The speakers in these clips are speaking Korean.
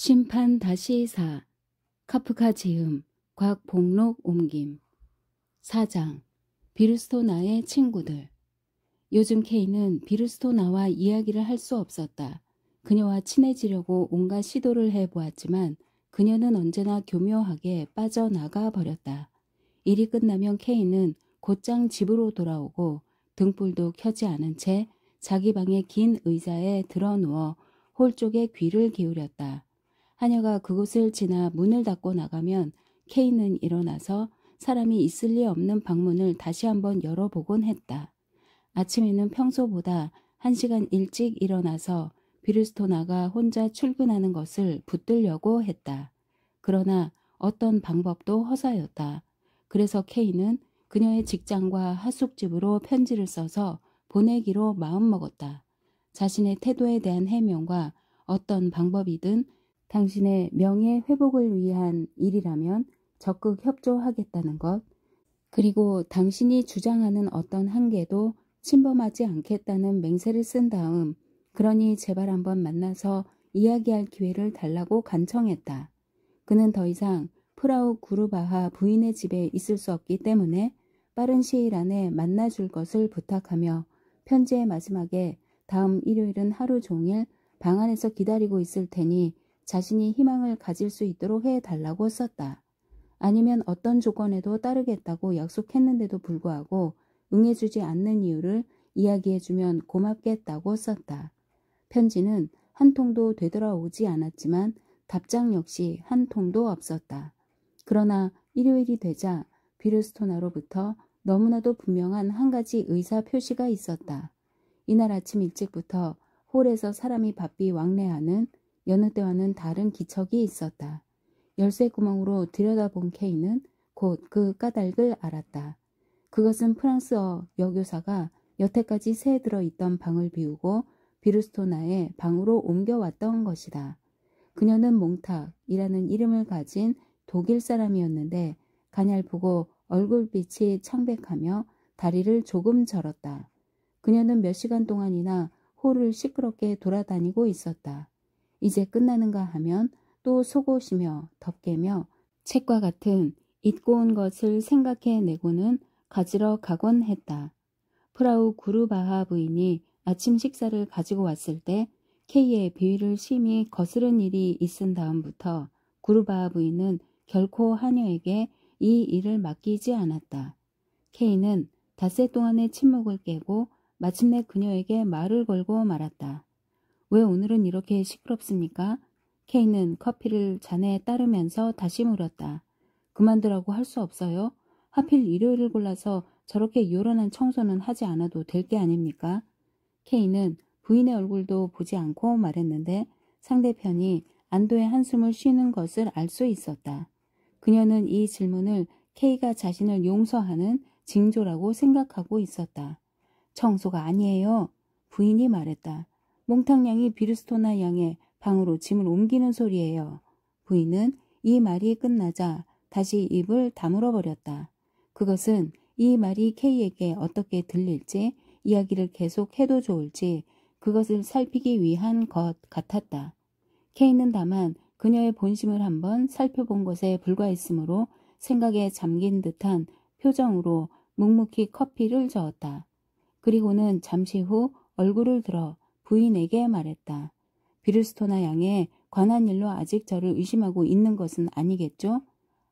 심판 다시 사 카프카 지음 곽복록 옮김 4장 비루스토나의 친구들. 요즘 K는 비루스토나와 이야기를 할 수 없었다. 그녀와 친해지려고 온갖 시도를 해보았지만 그녀는 언제나 교묘하게 빠져나가 버렸다. 일이 끝나면 K는 곧장 집으로 돌아오고 등불도 켜지 않은 채 자기 방의 긴 의자에 드러누워 홀 쪽에 귀를 기울였다. 하녀가 그곳을 지나 문을 닫고 나가면 K는 일어나서 사람이 있을 리 없는 방문을 다시 한번 열어보곤 했다. 아침에는 평소보다 1시간 일찍 일어나서 비루스토나가 혼자 출근하는 것을 붙들려고 했다. 그러나 어떤 방법도 허사였다. 그래서 K는 그녀의 직장과 하숙집으로 편지를 써서 보내기로 마음먹었다. 자신의 태도에 대한 해명과 어떤 방법이든 당신의 명예 회복을 위한 일이라면 적극 협조하겠다는 것, 그리고 당신이 주장하는 어떤 한계도 침범하지 않겠다는 맹세를 쓴 다음 그러니 제발 한번 만나서 이야기할 기회를 달라고 간청했다. 그는 더 이상 프라우 구르바하 부인의 집에 있을 수 없기 때문에 빠른 시일 안에 만나줄 것을 부탁하며 편지의 마지막에 다음 일요일은 하루 종일 방 안에서 기다리고 있을 테니 자신이 희망을 가질 수 있도록 해달라고 썼다. 아니면 어떤 조건에도 따르겠다고 약속했는데도 불구하고 응해주지 않는 이유를 이야기해주면 고맙겠다고 썼다. 편지는 한 통도 되돌아오지 않았지만 답장 역시 한 통도 없었다. 그러나 일요일이 되자 비루스토나로부터 너무나도 분명한 한 가지 의사 표시가 있었다. 이날 아침 일찍부터 홀에서 사람이 바삐 왕래하는 여느 때와는 다른 기척이 있었다. 열쇠 구멍으로 들여다본 K는 곧 그 까닭을 알았다. 그것은 프랑스어 여교사가 여태까지 새에 들어있던 방을 비우고 비루스토나의 방으로 옮겨왔던 것이다. 그녀는 몽탁이라는 이름을 가진 독일 사람이었는데 가냘프고 얼굴빛이 창백하며 다리를 조금 절었다. 그녀는 몇 시간 동안이나 홀을 시끄럽게 돌아다니고 있었다. 이제 끝나는가 하면 또 속옷이며 덮개며 책과 같은 잊고 온 것을 생각해내고는 가지러 가곤 했다. 프라우 구르바하 부인이 아침 식사를 가지고 왔을 때 K의 비위를 심히 거스른 일이 있은 다음부터 구르바하 부인은 결코 하녀에게 이 일을 맡기지 않았다. K는 닷새 동안의 침묵을 깨고 마침내 그녀에게 말을 걸고 말았다. 왜 오늘은 이렇게 시끄럽습니까? K는 커피를 잔에 따르면서 다시 물었다. 그만두라고 할 수 없어요? 하필 일요일을 골라서 저렇게 요란한 청소는 하지 않아도 될 게 아닙니까? K는 부인의 얼굴도 보지 않고 말했는데 상대편이 안도의 한숨을 쉬는 것을 알 수 있었다. 그녀는 이 질문을 K가 자신을 용서하는 징조라고 생각하고 있었다. 청소가 아니에요. 부인이 말했다. 몽탕 양이 비루스토나 양의 방으로 짐을 옮기는 소리예요. 부인은 이 말이 끝나자 다시 입을 다물어 버렸다. 그것은 이 말이 K에게 어떻게 들릴지, 이야기를 계속해도 좋을지 그것을 살피기 위한 것 같았다. K는 다만 그녀의 본심을 한번 살펴본 것에 불과했으므로 생각에 잠긴 듯한 표정으로 묵묵히 커피를 저었다. 그리고는 잠시 후 얼굴을 들어 부인에게 말했다. 비루스토나 양에 관한 일로 아직 저를 의심하고 있는 것은 아니겠죠?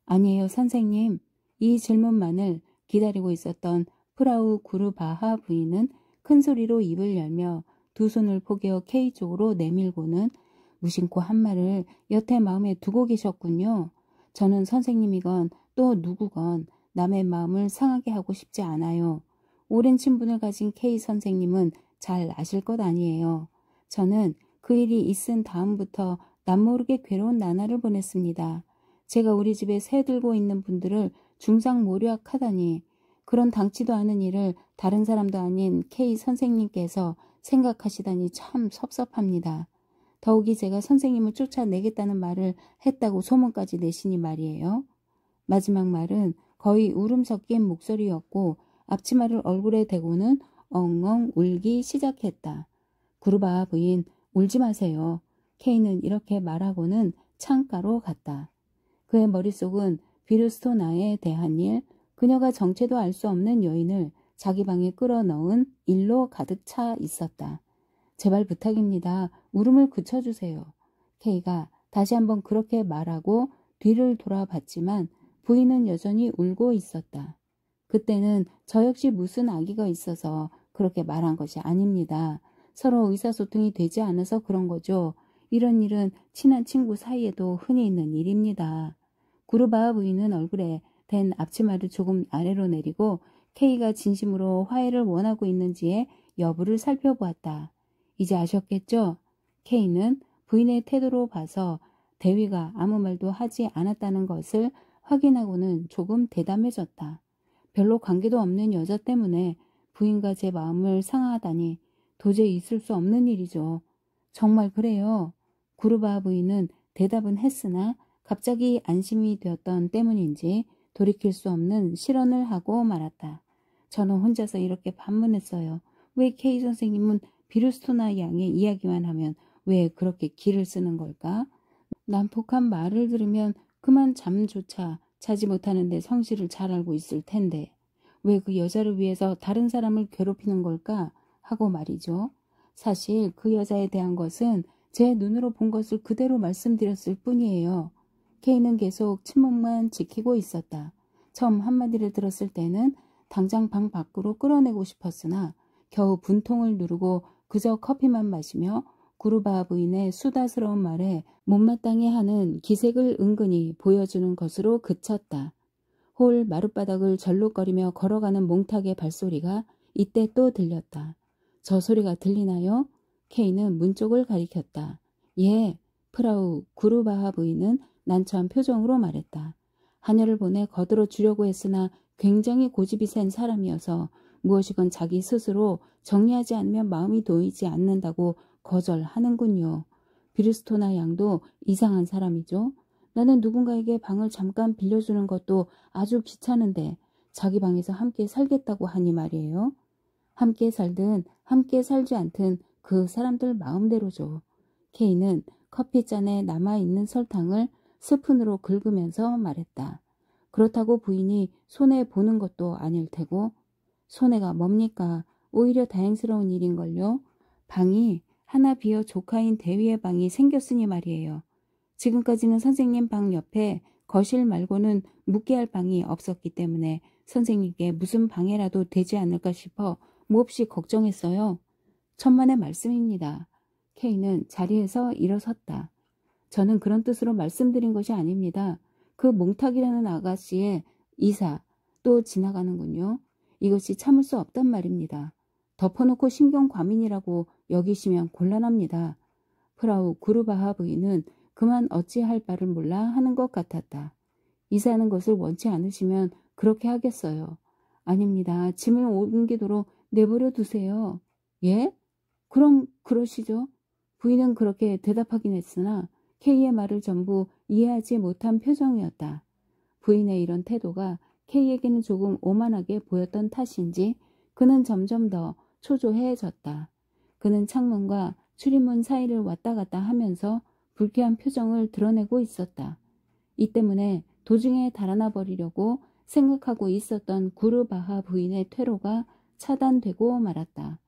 아니에요, 선생님. 이 질문만을 기다리고 있었던 프라우 구르바하 부인은 큰 소리로 입을 열며 두 손을 포개어 K 쪽으로 내밀고는 무심코 한 말을 여태 마음에 두고 계셨군요. 저는 선생님이건 또 누구건 남의 마음을 상하게 하고 싶지 않아요. 오랜 친분을 가진 K 선생님은 잘 아실 것 아니에요. 저는 그 일이 있은 다음부터 남모르게 괴로운 나날을 보냈습니다. 제가 우리 집에 새 들고 있는 분들을 중상모략하다니 그런 당치도 않은 일을 다른 사람도 아닌 K 선생님께서 생각하시다니 참 섭섭합니다. 더욱이 제가 선생님을 쫓아내겠다는 말을 했다고 소문까지 내시니 말이에요. 마지막 말은 거의 울음 섞인 목소리였고 앞치마를 얼굴에 대고는 엉엉 울기 시작했다. 구르바하 부인, 울지 마세요. K는 이렇게 말하고는 창가로 갔다. 그의 머릿속은 비루스토나에 대한 일, 그녀가 정체도 알 수 없는 여인을 자기 방에 끌어넣은 일로 가득 차 있었다. 제발 부탁입니다. 울음을 그쳐주세요. K가 다시 한번 그렇게 말하고 뒤를 돌아봤지만 부인은 여전히 울고 있었다. 그때는 저 역시 무슨 악의가 있어서 그렇게 말한 것이 아닙니다. 서로 의사소통이 되지 않아서 그런 거죠. 이런 일은 친한 친구 사이에도 흔히 있는 일입니다. 구르바하 부인은 얼굴에 댄 앞치마를 조금 아래로 내리고 K가 진심으로 화해를 원하고 있는지의 여부를 살펴보았다. 이제 아셨겠죠? K는 부인의 태도로 봐서 대위가 아무 말도 하지 않았다는 것을 확인하고는 조금 대담해졌다. 별로 관계도 없는 여자 때문에 부인과 제 마음을 상하다니 도저히 있을 수 없는 일이죠. 정말 그래요. 구르바하 부인은 대답은 했으나 갑자기 안심이 되었던 때문인지 돌이킬 수 없는 실언을 하고 말았다. 저는 혼자서 이렇게 반문했어요. 왜 K 선생님은 비루스토나 양의 이야기만 하면 왜 그렇게 기를 쓰는 걸까? 난폭한 말을 들으면 그만 잠조차 자지 못하는데 성실을 잘 알고 있을 텐데 왜 그 여자를 위해서 다른 사람을 괴롭히는 걸까? 하고 말이죠. 사실 그 여자에 대한 것은 제 눈으로 본 것을 그대로 말씀드렸을 뿐이에요. K는 계속 침묵만 지키고 있었다. 처음 한마디를 들었을 때는 당장 방 밖으로 끌어내고 싶었으나 겨우 분통을 누르고 그저 커피만 마시며 구르바하 부인의 수다스러운 말에 못마땅해 하는 기색을 은근히 보여주는 것으로 그쳤다. 홀 마룻바닥을 절룩거리며 걸어가는 몽탁의 발소리가 이때 또 들렸다. 저 소리가 들리나요? K는 문 쪽을 가리켰다. 예, 프라우 구르바하 부인은 난처한 표정으로 말했다. 하녀를 보내 거들어 주려고 했으나 굉장히 고집이 센 사람이어서 무엇이건 자기 스스로 정리하지 않으면 마음이 놓이지 않는다고 거절하는군요. 비루스토나 양도 이상한 사람이죠. 나는 누군가에게 방을 잠깐 빌려주는 것도 아주 귀찮은데 자기 방에서 함께 살겠다고 하니 말이에요. 함께 살든 함께 살지 않든 그 사람들 마음대로죠. K는 커피잔에 남아있는 설탕을 스푼으로 긁으면서 말했다. 그렇다고 부인이 손해보는 것도 아닐 테고. 손해가 뭡니까? 오히려 다행스러운 일인걸요. 방이 하나 비어 조카인 대위의 방이 생겼으니 말이에요. 지금까지는 선생님 방 옆에 거실 말고는 묵게 할 방이 없었기 때문에 선생님께 무슨 방해라도 되지 않을까 싶어 몹시 걱정했어요. 천만의 말씀입니다. K는 자리에서 일어섰다. 저는 그런 뜻으로 말씀드린 것이 아닙니다. 그 몽탁이라는 아가씨의 이사 또 지나가는군요. 이것이 참을 수 없단 말입니다. 덮어놓고 신경과민이라고 여기시면 곤란합니다. 프라우 구르바하 부인은 그만 어찌할 바를 몰라 하는 것 같았다. 이사하는 것을 원치 않으시면 그렇게 하겠어요. 아닙니다. 짐을 옮기도록 내버려 두세요. 예? 그럼 그러시죠. 부인은 그렇게 대답하긴 했으나 K의 말을 전부 이해하지 못한 표정이었다. 부인의 이런 태도가 K에게는 조금 오만하게 보였던 탓인지 그는 점점 더 초조해졌다. 그는 창문과 출입문 사이를 왔다 갔다 하면서 불쾌한 표정을 드러내고 있었다. 이 때문에 도중에 달아나 버리려고 생각하고 있었던 구르바하 부인의 퇴로가 차단되고 말았다.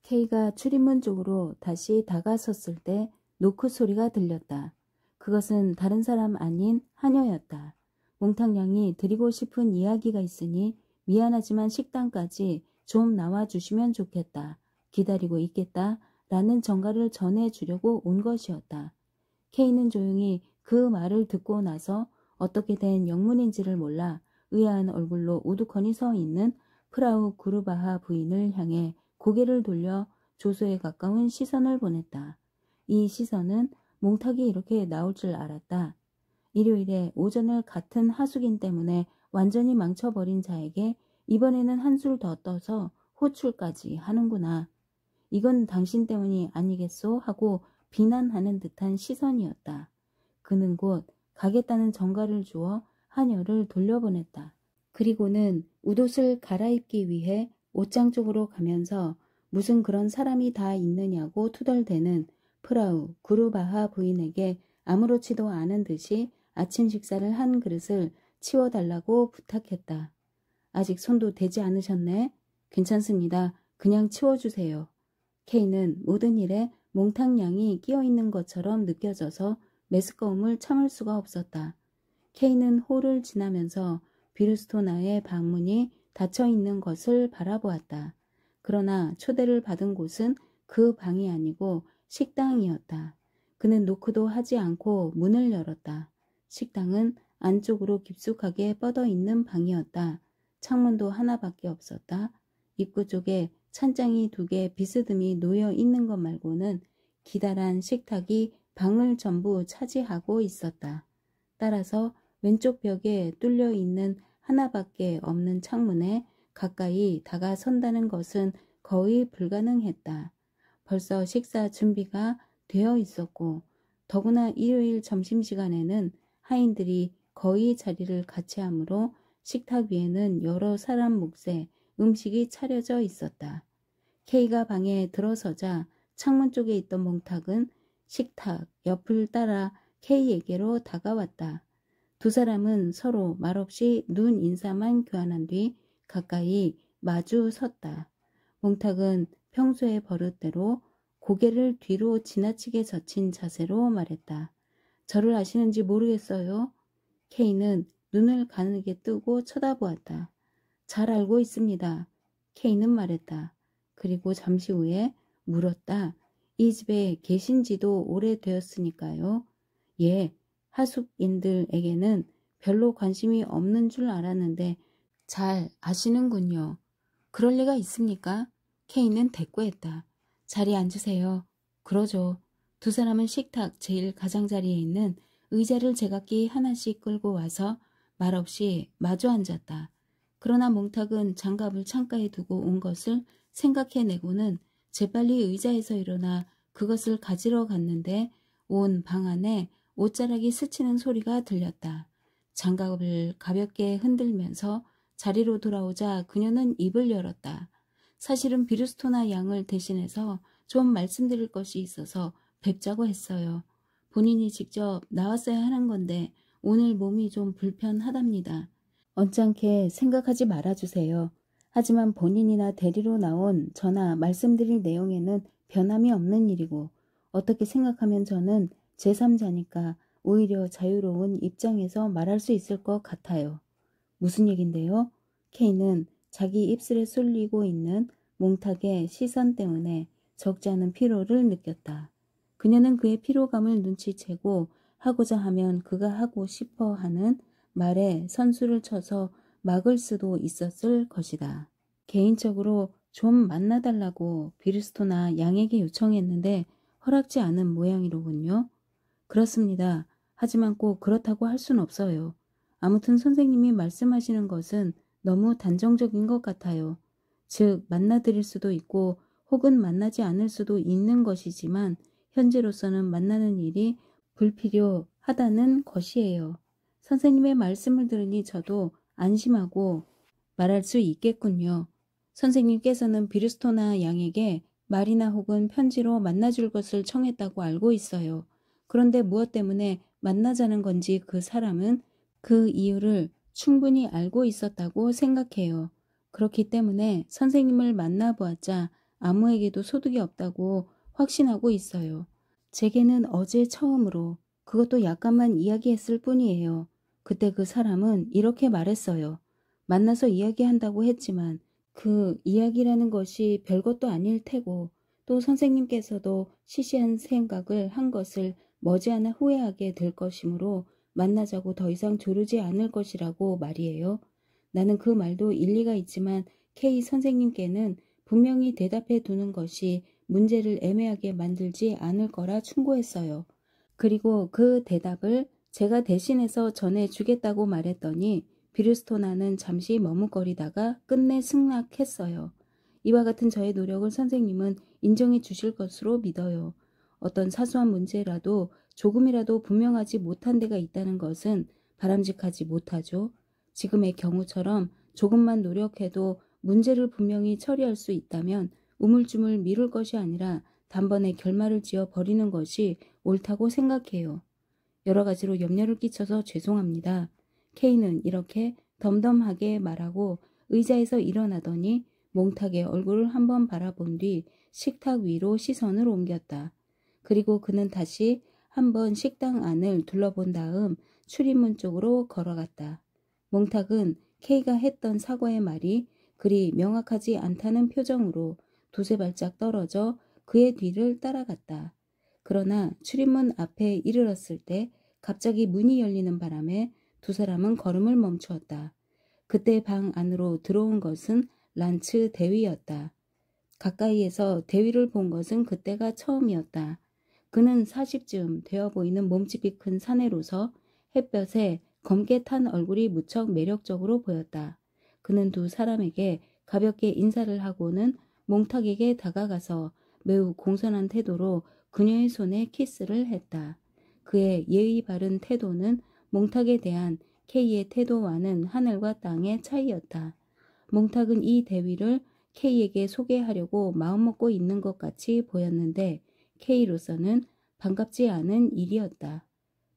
K가 출입문 쪽으로 다시 다가섰을 때 노크 소리가 들렸다. 그것은 다른 사람 아닌 하녀였다. 몽탕양이 드리고 싶은 이야기가 있으니 미안하지만 식당까지 좀 나와주시면 좋겠다. 기다리고 있겠다. 라는 전가를 전해주려고 온 것이었다. K는 조용히 그 말을 듣고 나서 어떻게 된 영문인지를 몰라 의아한 얼굴로 우두커니 서 있는 프라우 구르바하 부인을 향해 고개를 돌려 조소에 가까운 시선을 보냈다. 이 시선은 몽탁이 이렇게 나올 줄 알았다. 일요일에 오전을 같은 하숙인 때문에 완전히 망쳐버린 자에게 이번에는 한술 더 떠서 호출까지 하는구나. 이건 당신 때문이 아니겠소? 하고 비난하는 듯한 시선이었다. 그는 곧 가겠다는 전가를 주어 하녀를 돌려보냈다. 그리고는 웃옷을 갈아입기 위해 옷장 쪽으로 가면서 무슨 그런 사람이 다 있느냐고 투덜대는 프라우 구르바하 부인에게 아무렇지도 않은 듯이 아침 식사를 한 그릇을 치워달라고 부탁했다. 아직 손도 대지 않으셨네? 괜찮습니다. 그냥 치워주세요. K는 모든 일에 몽탕양이 끼어있는 것처럼 느껴져서 메스꺼움을 참을 수가 없었다. K는 홀을 지나면서 비루스토나의 방문이 닫혀있는 것을 바라보았다. 그러나 초대를 받은 곳은 그 방이 아니고 식당이었다. 그는 노크도 하지 않고 문을 열었다. 식당은 안쪽으로 깊숙하게 뻗어있는 방이었다. 창문도 하나밖에 없었다. 입구 쪽에 찬장이 2개 비스듬히 놓여 있는 것 말고는 기다란 식탁이 방을 전부 차지하고 있었다. 따라서 왼쪽 벽에 뚫려 있는 하나밖에 없는 창문에 가까이 다가선다는 것은 거의 불가능했다. 벌써 식사 준비가 되어 있었고 더구나 일요일 점심시간에는 하인들이 거의 자리를 같이 하므로 식탁 위에는 여러 사람 몫의 음식이 차려져 있었다. K가 방에 들어서자 창문 쪽에 있던 몽탁은 식탁 옆을 따라 K에게로 다가왔다. 두 사람은 서로 말없이 눈 인사만 교환한 뒤 가까이 마주 섰다. 몽탁은 평소의 버릇대로 고개를 뒤로 지나치게 젖힌 자세로 말했다. 저를 아시는지 모르겠어요. K는 눈을 가늘게 뜨고 쳐다보았다. 잘 알고 있습니다. K는 말했다. 그리고 잠시 후에 물었다. 이 집에 계신 지도 오래되었으니까요. 예, 하숙인들에게는 별로 관심이 없는 줄 알았는데 잘 아시는군요. 그럴 리가 있습니까? K는 대꾸했다. 자리에 앉으세요. 그러죠. 두 사람은 식탁 제일 가장자리에 있는 의자를 제각기 하나씩 끌고 와서 말없이 마주 앉았다. 그러나 몽탁은 장갑을 창가에 두고 온 것을 생각해내고는 재빨리 의자에서 일어나 그것을 가지러 갔는데 온 방 안에 옷자락이 스치는 소리가 들렸다. 장갑을 가볍게 흔들면서 자리로 돌아오자 그녀는 입을 열었다. 사실은 비루스토나 양을 대신해서 좀 말씀드릴 것이 있어서 뵙자고 했어요. 본인이 직접 나왔어야 하는 건데 오늘 몸이 좀 불편하답니다. 언짢게 생각하지 말아주세요. 하지만 본인이나 데리러 나온 저나 말씀드릴 내용에는 변함이 없는 일이고 어떻게 생각하면 저는 제3자니까 오히려 자유로운 입장에서 말할 수 있을 것 같아요. 무슨 얘긴데요? K는 자기 입술에 쏠리고 있는 몽탁의 시선 때문에 적지 않은 피로를 느꼈다. 그녀는 그의 피로감을 눈치채고 하고자 하면 그가 하고 싶어 하는 말에 선수를 쳐서 막을 수도 있었을 것이다. 개인적으로 좀 만나달라고 비루스토나 양에게 요청했는데 허락지 않은 모양이로군요. 그렇습니다. 하지만 꼭 그렇다고 할 순 없어요. 아무튼 선생님이 말씀하시는 것은 너무 단정적인 것 같아요. 즉 만나드릴 수도 있고 혹은 만나지 않을 수도 있는 것이지만 현재로서는 만나는 일이 불필요하다는 것이에요. 선생님의 말씀을 들으니 저도 안심하고 말할 수 있겠군요. 선생님께서는 비루스토나 양에게 말이나 혹은 편지로 만나줄 것을 청했다고 알고 있어요. 그런데 무엇 때문에 만나자는 건지 그 사람은 그 이유를 충분히 알고 있었다고 생각해요. 그렇기 때문에 선생님을 만나보았자 아무에게도 소득이 없다고 확신하고 있어요. 제게는 어제 처음으로 그것도 약간만 이야기했을 뿐이에요. 그때 그 사람은 이렇게 말했어요. 만나서 이야기한다고 했지만 그 이야기라는 것이 별것도 아닐 테고 또 선생님께서도 시시한 생각을 한 것을 머지않아 후회하게 될 것이므로 만나자고 더 이상 조르지 않을 것이라고 말이에요. 나는 그 말도 일리가 있지만 K 선생님께는 분명히 대답해 두는 것이 문제를 애매하게 만들지 않을 거라 충고했어요. 그리고 그 대답을 제가 대신해서 전해주겠다고 말했더니 비루스토나는 잠시 머뭇거리다가 끝내 승낙했어요. 이와 같은 저의 노력을 선생님은 인정해 주실 것으로 믿어요. 어떤 사소한 문제라도 조금이라도 분명하지 못한 데가 있다는 것은 바람직하지 못하죠. 지금의 경우처럼 조금만 노력해도 문제를 분명히 처리할 수 있다면 우물쭈물 미룰 것이 아니라 단번에 결말을 지어 버리는 것이 옳다고 생각해요. 여러 가지로 염려를 끼쳐서 죄송합니다. K는 이렇게 덤덤하게 말하고 의자에서 일어나더니 몽탁의 얼굴을 한번 바라본 뒤 식탁 위로 시선을 옮겼다. 그리고 그는 다시 한번 식당 안을 둘러본 다음 출입문 쪽으로 걸어갔다. 몽탁은 K가 했던 사과의 말이 그리 명확하지 않다는 표정으로 두세 발짝 떨어져 그의 뒤를 따라갔다. 그러나 출입문 앞에 이르렀을 때 갑자기 문이 열리는 바람에 두 사람은 걸음을 멈추었다. 그때 방 안으로 들어온 것은 란츠 대위였다. 가까이에서 대위를 본 것은 그때가 처음이었다. 그는 40쯤 되어 보이는 몸집이 큰 사내로서 햇볕에 검게 탄 얼굴이 무척 매력적으로 보였다. 그는 두 사람에게 가볍게 인사를 하고는 몽탁에게 다가가서 매우 공손한 태도로 그녀의 손에 키스를 했다. 그의 예의 바른 태도는 몽탁에 대한 K의 태도와는 하늘과 땅의 차이였다. 몽탁은 이 대위를 K에게 소개하려고 마음먹고 있는 것 같이 보였는데 K로서는 반갑지 않은 일이었다.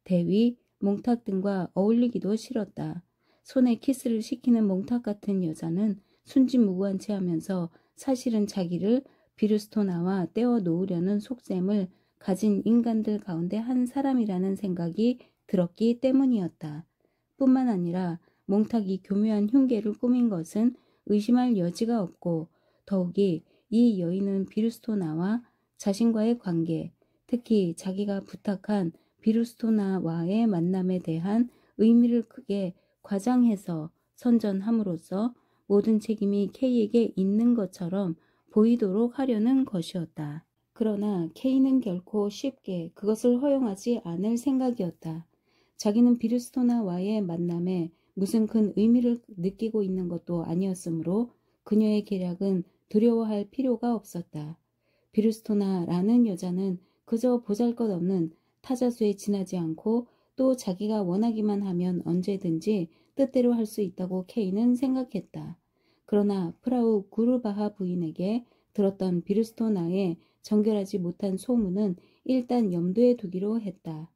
대위, 몽탁 등과 어울리기도 싫었다. 손에 키스를 시키는 몽탁 같은 여자는 순진무구한 채 하면서 사실은 자기를 비루스토나와 떼어 놓으려는 속셈을 가진 인간들 가운데 한 사람이라는 생각이 들었기 때문이었다. 뿐만 아니라 몽탁이 교묘한 흉계를 꾸민 것은 의심할 여지가 없고 더욱이 이 여인은 비루스토나와 자신과의 관계, 특히 자기가 부탁한 비루스토나와의 만남에 대한 의미를 크게 과장해서 선전함으로써 모든 책임이 K에게 있는 것처럼 보이도록 하려는 것이었다. 그러나 K는 결코 쉽게 그것을 허용하지 않을 생각이었다. 자기는 비루스토나와의 만남에 무슨 큰 의미를 느끼고 있는 것도 아니었으므로 그녀의 계략은 두려워할 필요가 없었다. 비루스토나라는 여자는 그저 보잘것없는 타자수에 지나지 않고 또 자기가 원하기만 하면 언제든지 뜻대로 할 수 있다고 K는 생각했다. 그러나 프라우 구르바하 부인에게 들었던 비루스토나의 정결하지 못한 소문은 일단 염두에 두기로 했다.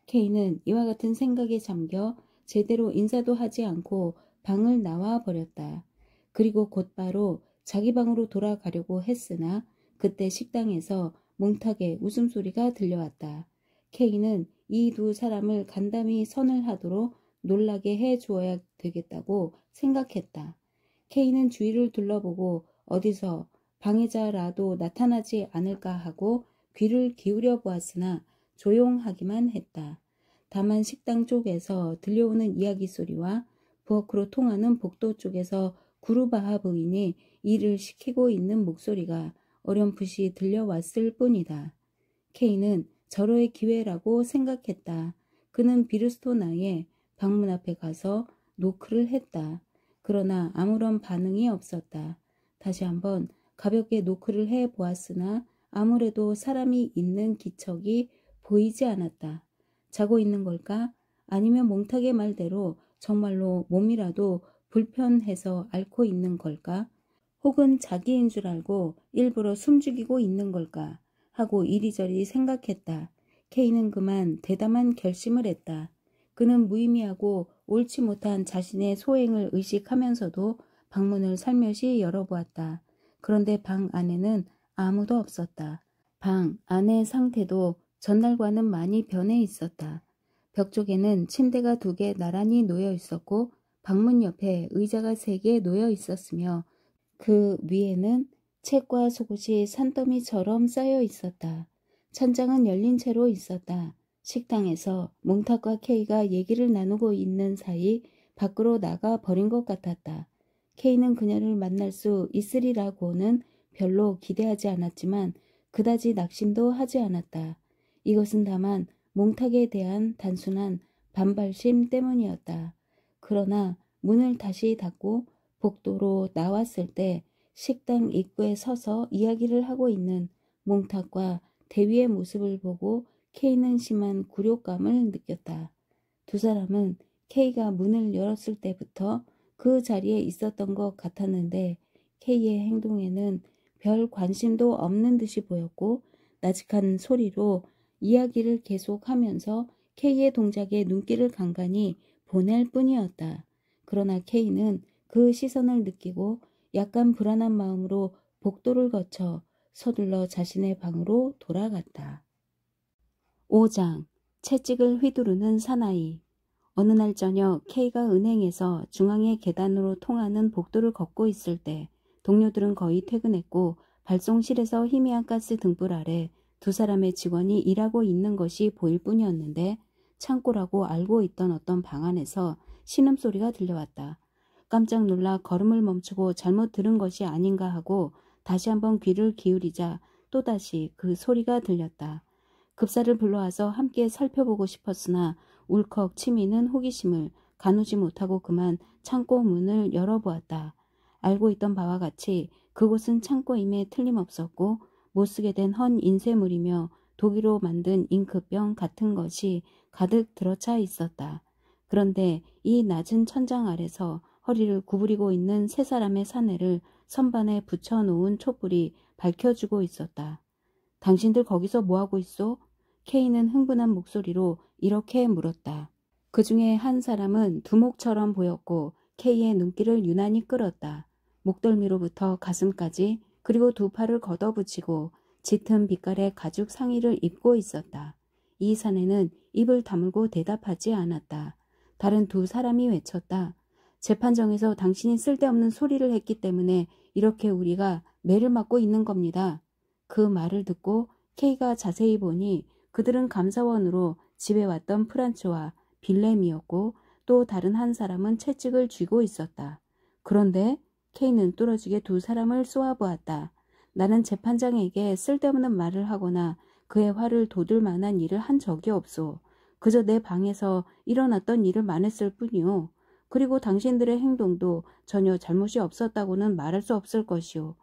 K는 이와 같은 생각에 잠겨 제대로 인사도 하지 않고 방을 나와 버렸다. 그리고 곧바로 자기 방으로 돌아가려고 했으나 그때 식당에서 몽탁의 웃음소리가 들려왔다. K는 이 두 사람을 간담히 선을 하도록 놀라게 해 주어야 되겠다고 생각했다. K는 주위를 둘러보고 어디서 방해자라도 나타나지 않을까 하고 귀를 기울여 보았으나 조용하기만 했다. 다만 식당 쪽에서 들려오는 이야기 소리와 부엌으로 통하는 복도 쪽에서 구르바하 부인이 일을 시키고 있는 목소리가 어렴풋이 들려왔을 뿐이다. K는 절호의 기회라고 생각했다. 그는 비루스토나의 방문 앞에 가서 노크를 했다. 그러나 아무런 반응이 없었다. 다시 한번 가볍게 노크를 해 보았으나 아무래도 사람이 있는 기척이 보이지 않았다. 자고 있는 걸까? 아니면 몽탁의 말대로 정말로 몸이라도 불편해서 앓고 있는 걸까? 혹은 자기인 줄 알고 일부러 숨죽이고 있는 걸까? 하고 이리저리 생각했다. K는 그만 대담한 결심을 했다. 그는 무의미하고 옳지 못한 자신의 소행을 의식하면서도 방문을 살며시 열어보았다. 그런데 방 안에는 아무도 없었다. 방 안의 상태도 전날과는 많이 변해 있었다. 벽 쪽에는 침대가 2개 나란히 놓여 있었고 방문 옆에 의자가 3개 놓여 있었으며 그 위에는 책과 속옷이 산더미처럼 쌓여 있었다. 천장은 열린 채로 있었다. 식당에서 몽탁과 K가 얘기를 나누고 있는 사이 밖으로 나가 버린 것 같았다. K는 그녀를 만날 수 있으리라고는 별로 기대하지 않았지만 그다지 낙심도 하지 않았다. 이것은 다만 몽탁에 대한 단순한 반발심 때문이었다. 그러나 문을 다시 닫고 복도로 나왔을 때 식당 입구에 서서 이야기를 하고 있는 몽탁과 대위의 모습을 보고 K는 심한 굴욕감을 느꼈다. 두 사람은 K가 문을 열었을 때부터 그 자리에 있었던 것 같았는데 K의 행동에는 별 관심도 없는 듯이 보였고 나직한 소리로 이야기를 계속하면서 K의 동작에 눈길을 간간히 보낼 뿐이었다. 그러나 K는 그 시선을 느끼고 약간 불안한 마음으로 복도를 거쳐 서둘러 자신의 방으로 돌아갔다. 5장 채찍을 휘두르는 사나이. 어느 날 저녁 K가 은행에서 중앙의 계단으로 통하는 복도를 걷고 있을 때 동료들은 거의 퇴근했고 발송실에서 희미한 가스 등불 아래 두 사람의 직원이 일하고 있는 것이 보일 뿐이었는데 창고라고 알고 있던 어떤 방 안에서 신음소리가 들려왔다. 깜짝 놀라 걸음을 멈추고 잘못 들은 것이 아닌가 하고 다시 한번 귀를 기울이자 또다시 그 소리가 들렸다. 급사를 불러와서 함께 살펴보고 싶었으나 울컥 치미는 호기심을 가누지 못하고 그만 창고 문을 열어보았다. 알고 있던 바와 같이 그곳은 창고임에 틀림없었고 못쓰게 된 헌 인쇄물이며 독일로 만든 잉크병 같은 것이 가득 들어차 있었다. 그런데 이 낮은 천장 아래서 허리를 구부리고 있는 세 사람의 사내를 선반에 붙여놓은 촛불이 밝혀주고 있었다. 당신들 거기서 뭐하고 있어? K는 흥분한 목소리로 이렇게 물었다. 그 중에 한 사람은 두목처럼 보였고 K의 눈길을 유난히 끌었다. 목덜미로부터 가슴까지 그리고 두 팔을 걷어붙이고 짙은 빛깔의 가죽 상의를 입고 있었다. 이 사내는 입을 다물고 대답하지 않았다. 다른 두 사람이 외쳤다. 재판정에서 당신이 쓸데없는 소리를 했기 때문에 이렇게 우리가 매를 맞고 있는 겁니다. 그 말을 듣고 K가 자세히 보니 그들은 감사원으로 집에 왔던 프란츠와 빌렘이었고 또 다른 한 사람은 채찍을 쥐고 있었다. 그런데 K는 뚫어지게 두 사람을 쏘아보았다. 나는 재판장에게 쓸데없는 말을 하거나 그의 화를 돋을 만한 일을 한 적이 없소. 그저 내 방에서 일어났던 일을 만했을 뿐이오. 그리고 당신들의 행동도 전혀 잘못이 없었다고는 말할 수 없을 것이오.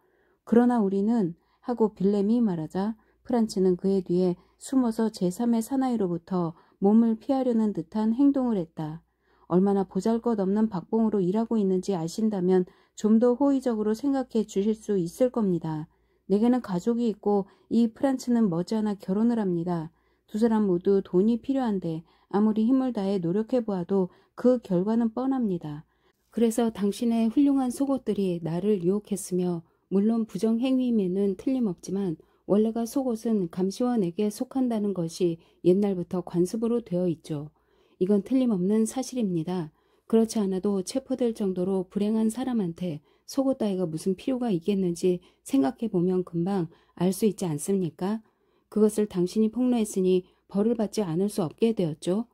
그러나 우리는 하고 빌렘이 말하자 프란츠는 그의 뒤에 숨어서 제3의 사나이로부터 몸을 피하려는 듯한 행동을 했다. 얼마나 보잘것없는 박봉으로 일하고 있는지 아신다면 좀 더 호의적으로 생각해 주실 수 있을 겁니다. 내게는 가족이 있고 이 프란츠는 머지않아 결혼을 합니다. 두 사람 모두 돈이 필요한데 아무리 힘을 다해 노력해 보아도 그 결과는 뻔합니다. 그래서 당신의 훌륭한 속옷들이 나를 유혹했으며 물론 부정행위임에는 틀림없지만 원래가 속옷은 감시원에게 속한다는 것이 옛날부터 관습으로 되어 있죠. 이건 틀림없는 사실입니다. 그렇지 않아도 체포될 정도로 불행한 사람한테 속옷 따위가 무슨 필요가 있겠는지 생각해보면 금방 알 수 있지 않습니까? 그것을 당신이 폭로했으니 벌을 받지 않을 수 없게 되었죠.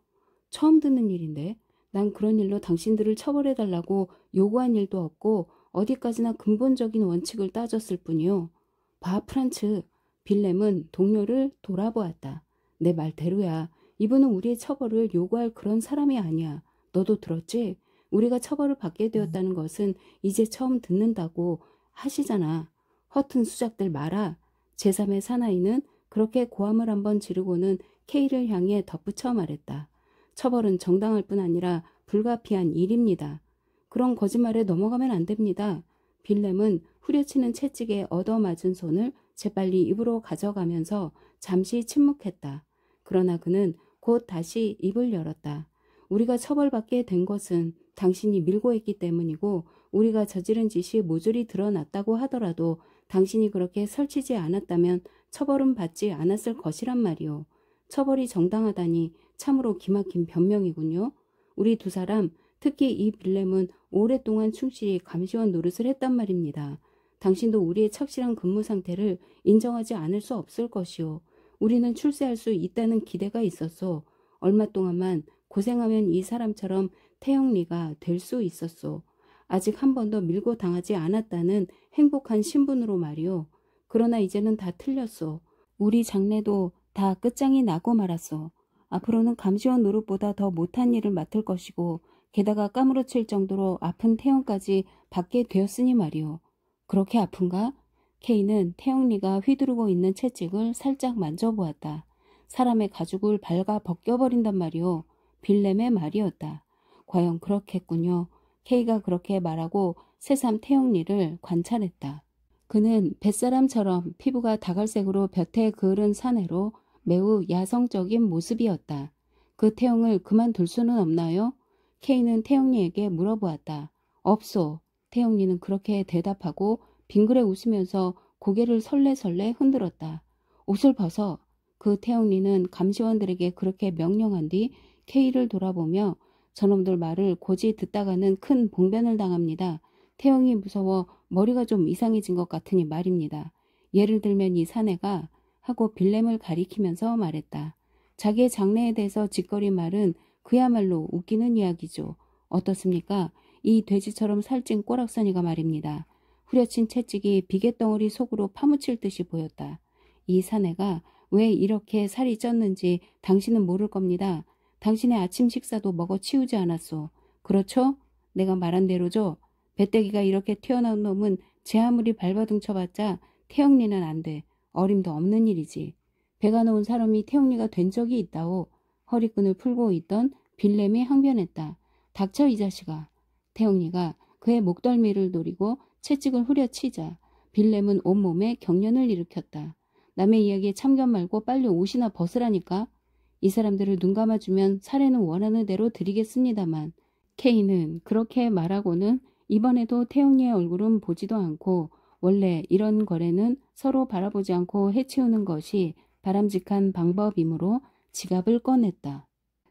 처음 듣는 일인데 난 그런 일로 당신들을 처벌해달라고 요구한 일도 없고 어디까지나 근본적인 원칙을 따졌을 뿐이요. 봐 프란츠. 빌렘은 동료를 돌아보았다. 내 말대로야. 이분은 우리의 처벌을 요구할 그런 사람이 아니야. 너도 들었지? 우리가 처벌을 받게 되었다는 것은 이제 처음 듣는다고 하시잖아. 허튼 수작들 마라. 제3의 사나이는 그렇게 고함을 한번 지르고는 K를 향해 덧붙여 말했다. 처벌은 정당할 뿐 아니라 불가피한 일입니다. 그런 거짓말에 넘어가면 안 됩니다. 빌렘은 후려치는 채찍에 얻어맞은 손을 재빨리 입으로 가져가면서 잠시 침묵했다. 그러나 그는 곧 다시 입을 열었다. 우리가 처벌받게 된 것은 당신이 밀고 했기 때문이고 우리가 저지른 짓이 모조리 드러났다고 하더라도 당신이 그렇게 설치지 않았다면 처벌은 받지 않았을 것이란 말이오. 처벌이 정당하다니 참으로 기막힌 변명이군요. 우리 두 사람, 특히 이 빌렘은 오랫동안 충실히 감시원 노릇을 했단 말입니다. 당신도 우리의 착실한 근무 상태를 인정하지 않을 수 없을 것이오. 우리는 출세할 수 있다는 기대가 있었소. 얼마 동안만 고생하면 이 사람처럼 태영리가 될 수 있었소. 아직 한 번도 밀고 당하지 않았다는 행복한 신분으로 말이오. 그러나 이제는 다 틀렸소. 우리 장래도 다 끝장이 나고 말았소. 앞으로는 감시원 노릇보다 더 못한 일을 맡을 것이고 게다가 까무러칠 정도로 아픈 태영까지 받게 되었으니 말이오. 그렇게 아픈가? K는 태영리가 휘두르고 있는 채찍을 살짝 만져보았다. 사람의 가죽을 밟아 벗겨버린단 말이오. 빌렘의 말이었다. 과연 그렇겠군요. K가 그렇게 말하고 새삼 태영리를 관찰했다. 그는 뱃사람처럼 피부가 다갈색으로 볕에 그을은 사내로 매우 야성적인 모습이었다. 그 태영을 그만둘 수는 없나요? K는 태영리에게 물어보았다. 없소. 태영리는 그렇게 대답하고 빙그레 웃으면서 고개를 설레설레 흔들었다. 옷을 벗어. 그 태영리는 감시원들에게 그렇게 명령한 뒤 K를 돌아보며 저놈들 말을 고지 듣다가는 큰 봉변을 당합니다. 태영이 무서워 머리가 좀 이상해진 것 같으니 말입니다. 예를 들면 이 사내가 하고 빌렘을 가리키면서 말했다. 자기의 장래에 대해서 짓거린 말은 그야말로 웃기는 이야기죠. 어떻습니까? 이 돼지처럼 살찐 꼬락서니가 말입니다. 후려친 채찍이 비계덩어리 속으로 파묻힐 듯이 보였다. 이 사내가 왜 이렇게 살이 쪘는지 당신은 모를 겁니다. 당신의 아침 식사도 먹어 치우지 않았소. 그렇죠? 내가 말한 대로죠. 배때기가 이렇게 튀어나온 놈은 제 아무리 발버둥 쳐봤자 태영리는 안 돼. 어림도 없는 일이지. 배가 놓은 사람이 태영리가 된 적이 있다오. 허리끈을 풀고 있던 빌렘이 항변했다. 닥쳐 이 자식아. 태영리가 그의 목덜미를 노리고 채찍을 후려치자 빌렘은 온몸에 경련을 일으켰다. 남의 이야기에 참견 말고 빨리 옷이나 벗으라니까. 이 사람들을 눈 감아주면 사례는 원하는 대로 드리겠습니다만. K는 그렇게 말하고는 이번에도 태영리의 얼굴은 보지도 않고 원래 이런 거래는 서로 바라보지 않고 해치우는 것이 바람직한 방법이므로 지갑을 꺼냈다.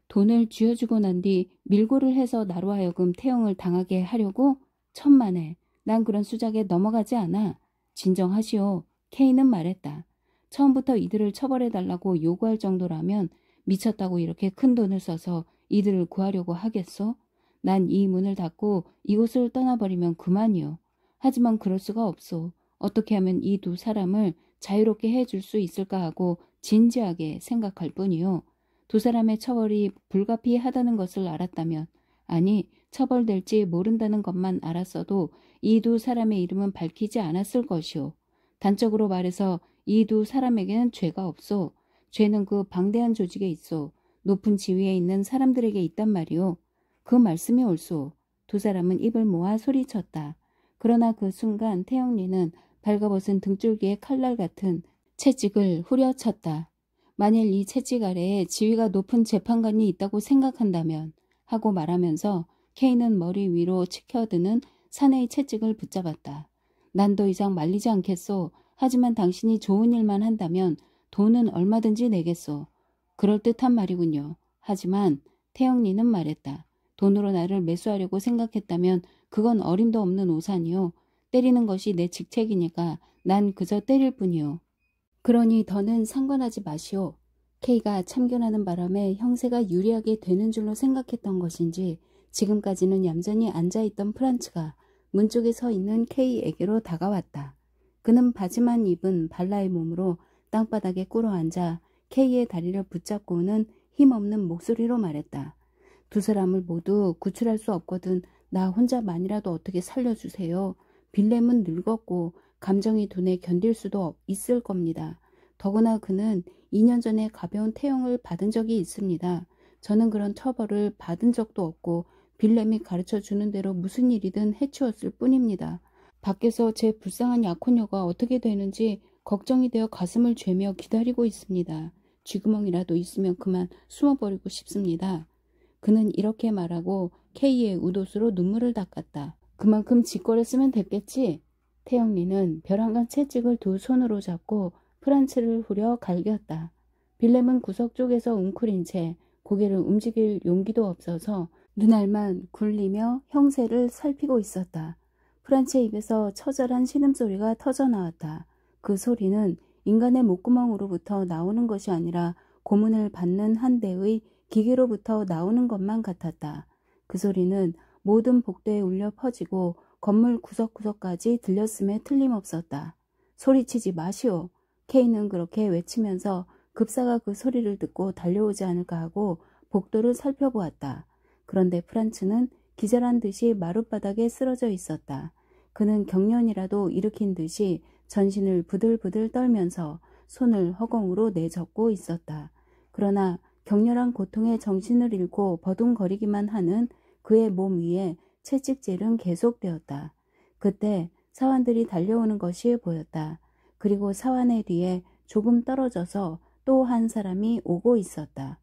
돈을 쥐어주고 난 뒤 밀고를 해서 나로 하여금 태영을 당하게 하려고? 천만에 난 그런 수작에 넘어가지 않아. 진정하시오. K는 말했다. 처음부터 이들을 처벌해달라고 요구할 정도라면 미쳤다고 이렇게 큰 돈을 써서 이들을 구하려고 하겠소? 난 이 문을 닫고 이곳을 떠나버리면 그만이요. 하지만 그럴 수가 없소. 어떻게 하면 이 두 사람을 자유롭게 해줄 수 있을까 하고 진지하게 생각할 뿐이요. 두 사람의 처벌이 불가피하다는 것을 알았다면, 아니 처벌될지 모른다는 것만 알았어도 이 두 사람의 이름은 밝히지 않았을 것이오. 단적으로 말해서 이 두 사람에게는 죄가 없소. 죄는 그 방대한 조직에 있소. 높은 지위에 있는 사람들에게 있단 말이오. 그 말씀이 옳소. 두 사람은 입을 모아 소리쳤다. 그러나 그 순간 태영리는 발가벗은 등줄기에 칼날 같은 채찍을 후려쳤다. 만일 이 채찍 아래에 지위가 높은 재판관이 있다고 생각한다면 하고 말하면서 K는 머리 위로 치켜드는 사내의 채찍을 붙잡았다. 난 더 이상 말리지 않겠소. 하지만 당신이 좋은 일만 한다면 돈은 얼마든지 내겠소. 그럴듯한 말이군요. 하지만 태영리는 말했다. 돈으로 나를 매수하려고 생각했다면 그건 어림도 없는 오산이요. 때리는 것이 내 직책이니까 난 그저 때릴 뿐이요. 그러니 더는 상관하지 마시오. K가 참견하는 바람에 형세가 유리하게 되는 줄로 생각했던 것인지 지금까지는 얌전히 앉아있던 프란츠가 문 쪽에 서 있는 K에게로 다가왔다. 그는 바지만 입은 발라의 몸으로 땅바닥에 꿇어앉아 K의 다리를 붙잡고는 힘없는 목소리로 말했다. 두 사람을 모두 구출할 수 없거든 나 혼자만이라도 어떻게 살려주세요. 빌렘은 늙었고 감정이 둔해 견딜 수도 있을 겁니다. 더구나 그는 2년 전에 가벼운 태형을 받은 적이 있습니다. 저는 그런 처벌을 받은 적도 없고 빌렘이 가르쳐주는 대로 무슨 일이든 해치웠을 뿐입니다. 밖에서 제 불쌍한 약혼녀가 어떻게 되는지 걱정이 되어 가슴을 죄며 기다리고 있습니다. 쥐구멍이라도 있으면 그만 숨어버리고 싶습니다. 그는 이렇게 말하고 K의 웃옷으로 눈물을 닦았다. 그만큼 짓거렸으면 됐겠지. 태영리는 벼랑간 채찍을 두 손으로 잡고 프란츠를 후려 갈겼다. 빌렘은 구석 쪽에서 웅크린 채 고개를 움직일 용기도 없어서 눈알만 굴리며 형세를 살피고 있었다. 프란츠의 입에서 처절한 신음소리가 터져나왔다. 그 소리는 인간의 목구멍으로부터 나오는 것이 아니라 고문을 받는 한 대의 기계로부터 나오는 것만 같았다. 그 소리는 모든 복도에 울려 퍼지고 건물 구석구석까지 들렸음에 틀림없었다. 소리치지 마시오. K는 그렇게 외치면서 급사가 그 소리를 듣고 달려오지 않을까 하고 복도를 살펴보았다. 그런데 프란츠는 기절한 듯이 마룻바닥에 쓰러져 있었다. 그는 경련이라도 일으킨 듯이 전신을 부들부들 떨면서 손을 허공으로 내젓고 있었다. 그러나 격렬한 고통에 정신을 잃고 버둥거리기만 하는 그의 몸 위에 채찍질은 계속되었다. 그때 사환들이 달려오는 것이 보였다. 그리고 사환의 뒤에 조금 떨어져서 또 한 사람이 오고 있었다.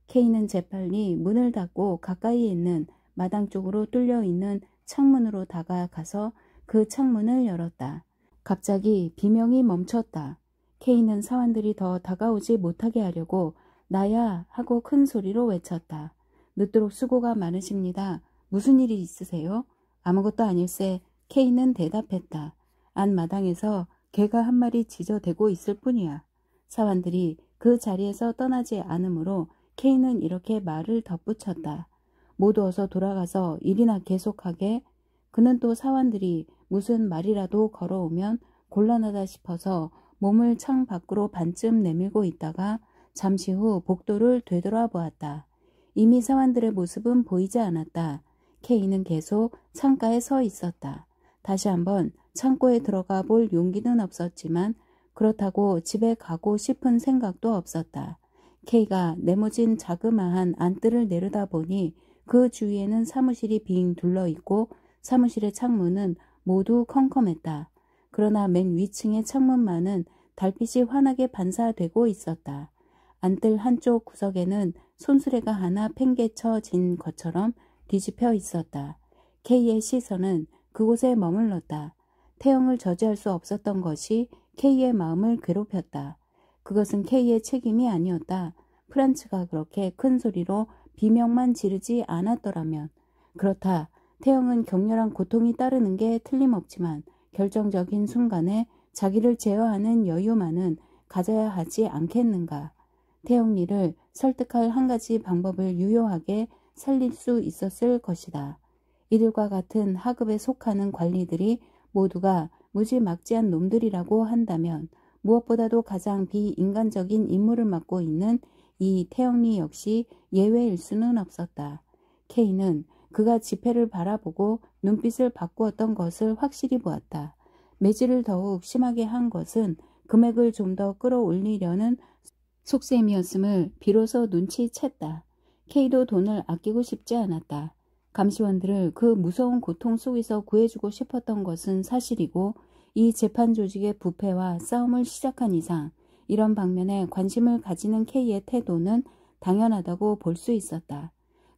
K는 재빨리 문을 닫고 가까이 있는 마당 쪽으로 뚫려 있는 창문으로 다가가서 그 창문을 열었다. 갑자기 비명이 멈췄다. K는 사환들이 더 다가오지 못하게 하려고 나야 하고 큰 소리로 외쳤다. 늦도록 수고가 많으십니다. 무슨 일이 있으세요? 아무것도 아닐세. K는 대답했다. 안마당에서 개가 한 마리 지저대고 있을 뿐이야. 사환들이 그 자리에서 떠나지 않으므로 K는 이렇게 말을 덧붙였다. 모두 어서 돌아가서 일이나 계속하게. 그는 또 사환들이 무슨 말이라도 걸어오면 곤란하다 싶어서 몸을 창 밖으로 반쯤 내밀고 있다가 잠시 후 복도를 되돌아보았다. 이미 사환들의 모습은 보이지 않았다. K는 계속 창가에 서 있었다. 다시 한번 창고에 들어가 볼 용기는 없었지만 그렇다고 집에 가고 싶은 생각도 없었다. K가 네모진 자그마한 안뜰을 내려다보니 그 주위에는 사무실이 빙 둘러있고 사무실의 창문은 모두 컴컴했다. 그러나 맨 위층의 창문만은 달빛이 환하게 반사되고 있었다. 안뜰 한쪽 구석에는 손수레가 하나 팽개쳐진 것처럼 뒤집혀 있었다. K의 시선은 그곳에 머물렀다. 태영을 저지할 수 없었던 것이 K의 마음을 괴롭혔다. 그것은 K의 책임이 아니었다. 프란츠가 그렇게 큰 소리로 비명만 지르지 않았더라면. 그렇다. 태영은 격렬한 고통이 따르는 게 틀림없지만 결정적인 순간에 자기를 제어하는 여유만은 가져야 하지 않겠는가. 태영리를 설득할 한 가지 방법을 유효하게 살릴 수 있었을 것이다. 이들과 같은 하급에 속하는 관리들이 모두가 무지막지한 놈들이라고 한다면 무엇보다도 가장 비인간적인 임무를 맡고 있는 이 태영리 역시 예외일 수는 없었다. K는 그가 지폐를 바라보고 눈빛을 바꾸었던 것을 확실히 보았다. 매질을 더욱 심하게 한 것은 금액을 좀 더 끌어올리려는 속셈이었음을 비로소 눈치챘다. K도 돈을 아끼고 싶지 않았다. 감시원들을 그 무서운 고통 속에서 구해주고 싶었던 것은 사실이고 이 재판 조직의 부패와 싸움을 시작한 이상 이런 방면에 관심을 가지는 K의 태도는 당연하다고 볼 수 있었다.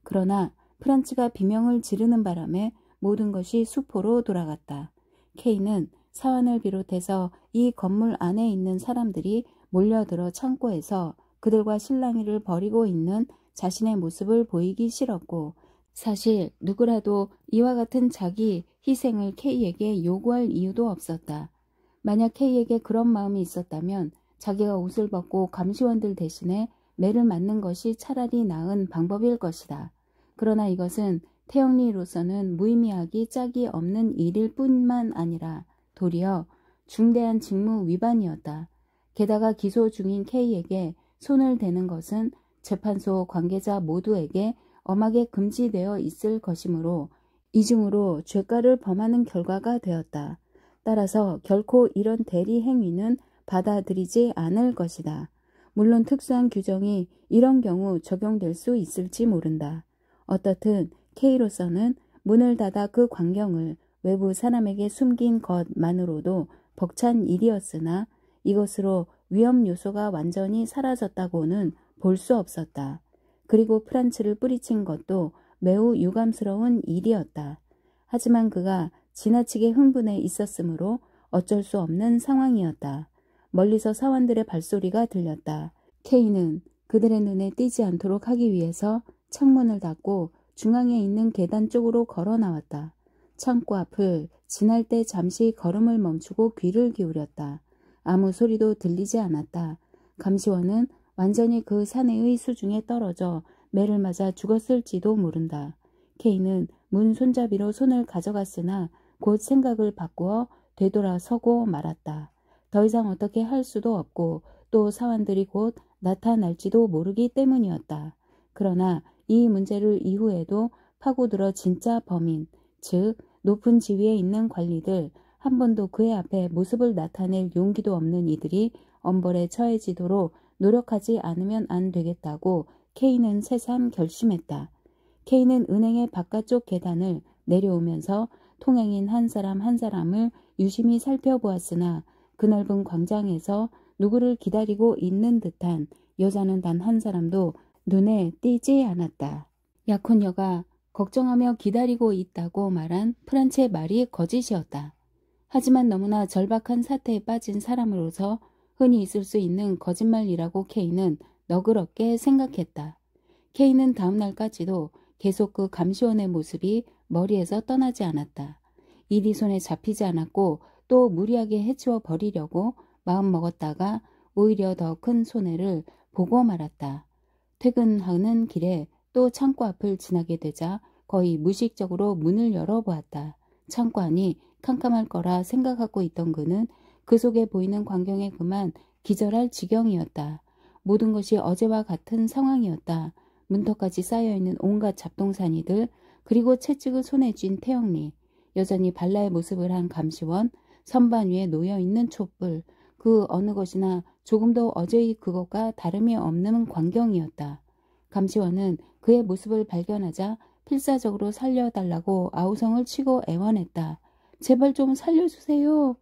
그러나 프란츠가 비명을 지르는 바람에 모든 것이 수포로 돌아갔다. K는 사환을 비롯해서 이 건물 안에 있는 사람들이 몰려들어 창고에서 그들과 실랑이를 벌이고 있는 자신의 모습을 보이기 싫었고 사실 누구라도 이와 같은 자기 희생을 K에게 요구할 이유도 없었다. 만약 K에게 그런 마음이 있었다면 자기가 옷을 벗고 감시원들 대신에 매를 맞는 것이 차라리 나은 방법일 것이다. 그러나 이것은 태영리로서는 무의미하기 짝이 없는 일일 뿐만 아니라 도리어 중대한 직무 위반이었다. 게다가 기소 중인 K에게 손을 대는 것은 재판소 관계자 모두에게 엄하게 금지되어 있을 것이므로 이중으로 죄가를 범하는 결과가 되었다. 따라서 결코 이런 대리 행위는 받아들이지 않을 것이다. 물론 특수한 규정이 이런 경우 적용될 수 있을지 모른다. 어떻든 K로서는 문을 닫아 그 광경을 외부 사람에게 숨긴 것만으로도 벅찬 일이었으나 이것으로 위험 요소가 완전히 사라졌다고는 볼 수 없었다. 그리고 프란츠를 뿌리친 것도 매우 유감스러운 일이었다. 하지만 그가 지나치게 흥분해 있었으므로 어쩔 수 없는 상황이었다. 멀리서 사원들의 발소리가 들렸다. K는 그들의 눈에 띄지 않도록 하기 위해서 창문을 닫고 중앙에 있는 계단 쪽으로 걸어 나왔다. 창고 앞을 지날 때 잠시 걸음을 멈추고 귀를 기울였다. 아무 소리도 들리지 않았다. 감시원은 완전히 그 사내의 수중에 떨어져 매를 맞아 죽었을지도 모른다. K는 문 손잡이로 손을 가져갔으나 곧 생각을 바꾸어 되돌아서고 말았다. 더 이상 어떻게 할 수도 없고 또 사원들이 곧 나타날지도 모르기 때문이었다. 그러나 이 문제를 이후에도 파고들어 진짜 범인, 즉 높은 지위에 있는 관리들, 한 번도 그의 앞에 모습을 나타낼 용기도 없는 이들이 엄벌에 처해지도록 노력하지 않으면 안 되겠다고 K는 새삼 결심했다. K는 은행의 바깥쪽 계단을 내려오면서 통행인 한 사람 한 사람을 유심히 살펴보았으나 그 넓은 광장에서 누구를 기다리고 있는 듯한 여자는 단 한 사람도 눈에 띄지 않았다. 약혼녀가 걱정하며 기다리고 있다고 말한 프란츠의 말이 거짓이었다. 하지만 너무나 절박한 사태에 빠진 사람으로서 흔히 있을 수 있는 거짓말이라고 케이는 너그럽게 생각했다. 케이는 다음 날까지도 계속 그 감시원의 모습이 머리에서 떠나지 않았다. 일이 손에 잡히지 않았고 또 무리하게 해치워 버리려고 마음먹었다가 오히려 더 큰 손해를 보고 말았다. 퇴근하는 길에 또 창고 앞을 지나게 되자 거의 무의식적으로 문을 열어보았다. 창고 안이 캄캄할 거라 생각하고 있던 그는 그 속에 보이는 광경에 그만 기절할 지경이었다. 모든 것이 어제와 같은 상황이었다. 문턱까지 쌓여있는 온갖 잡동사니들, 그리고 채찍을 손에 쥔 태영리, 여전히 발라의 모습을 한 감시원, 선반 위에 놓여있는 촛불, 그 어느 것이나 조금도 어제의 그것과 다름이 없는 광경이었다. 감시원은 그의 모습을 발견하자 필사적으로 살려달라고 아우성을 치고 애원했다. 제발 좀 살려주세요.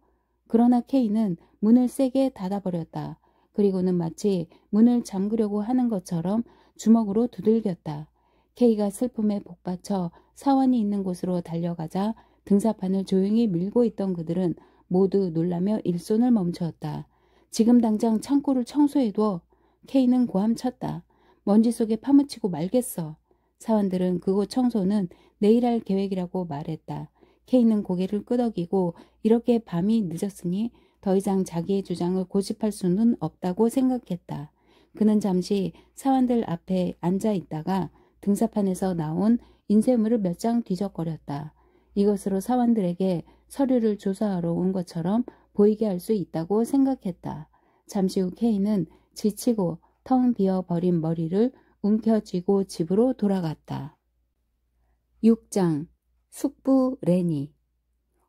그러나 케이는 문을 세게 닫아버렸다. 그리고는 마치 문을 잠그려고 하는 것처럼 주먹으로 두들겼다. 케이가 슬픔에 복받쳐 사원이 있는 곳으로 달려가자 등사판을 조용히 밀고 있던 그들은 모두 놀라며 일손을 멈추었다. 지금 당장 창고를 청소해둬. 케이는 고함쳤다. 먼지 속에 파묻히고 말겠어. 사원들은 그곳 청소는 내일 할 계획이라고 말했다. 케이는 고개를 끄덕이고 이렇게 밤이 늦었으니 더 이상 자기의 주장을 고집할 수는 없다고 생각했다. 그는 잠시 사원들 앞에 앉아 있다가 등사판에서 나온 인쇄물을 몇 장 뒤적거렸다. 이것으로 사원들에게 서류를 조사하러 온 것처럼 보이게 할 수 있다고 생각했다. 잠시 후 케이는 지치고 텅 비어버린 머리를 움켜쥐고 집으로 돌아갔다. 6장 숙부 레니.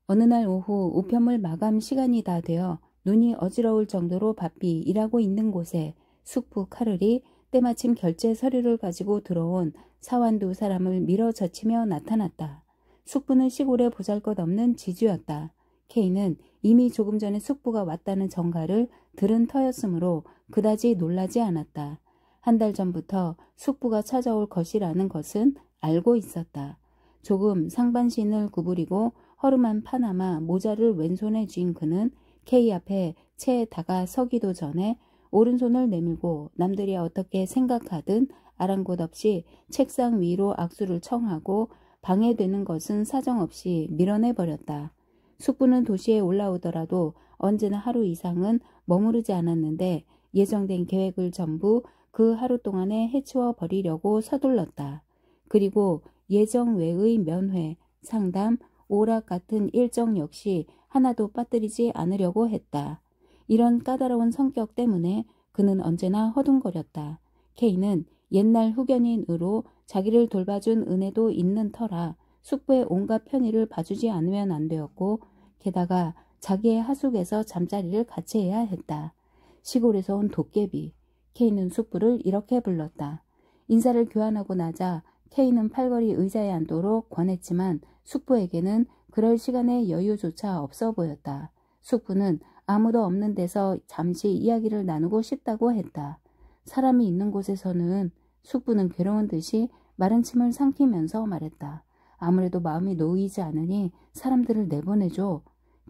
어느 날 오후 우편물 마감 시간이 다 되어 눈이 어지러울 정도로 바삐 일하고 있는 곳에 숙부 카를이 때마침 결제 서류를 가지고 들어온 사원 두 사람을 밀어젖히며 나타났다. 숙부는 시골에 보잘것없는 지주였다. 케이는 이미 조금 전에 숙부가 왔다는 정가를 들은 터였으므로 그다지 놀라지 않았다. 한 달 전부터 숙부가 찾아올 것이라는 것은 알고 있었다. 조금 상반신을 구부리고 허름한 파나마 모자를 왼손에 쥔 그는 케이 앞에 채 다가서기도 전에 오른손을 내밀고 남들이 어떻게 생각하든 아랑곳 없이 책상 위로 악수를 청하고 방해되는 것은 사정없이 밀어내버렸다. 숙부는 도시에 올라오더라도 언제나 하루 이상은 머무르지 않았는데 예정된 계획을 전부 그 하루 동안에 해치워 버리려고 서둘렀다. 그리고 예정 외의 면회, 상담, 오락 같은 일정 역시 하나도 빠뜨리지 않으려고 했다. 이런 까다로운 성격 때문에 그는 언제나 허둥거렸다. 케이는 옛날 후견인으로 자기를 돌봐준 은혜도 있는 터라 숙부의 온갖 편의를 봐주지 않으면 안 되었고 게다가 자기의 하숙에서 잠자리를 같이 해야 했다. 시골에서 온 도깨비. 케이는 숙부를 이렇게 불렀다. 인사를 교환하고 나자 케이는 팔걸이 의자에 앉도록 권했지만 숙부에게는 그럴 시간의 여유조차 없어 보였다. 숙부는 아무도 없는 데서 잠시 이야기를 나누고 싶다고 했다. 사람이 있는 곳에서는 숙부는 괴로운 듯이 마른 침을 삼키면서 말했다. 아무래도 마음이 놓이지 않으니 사람들을 내보내줘.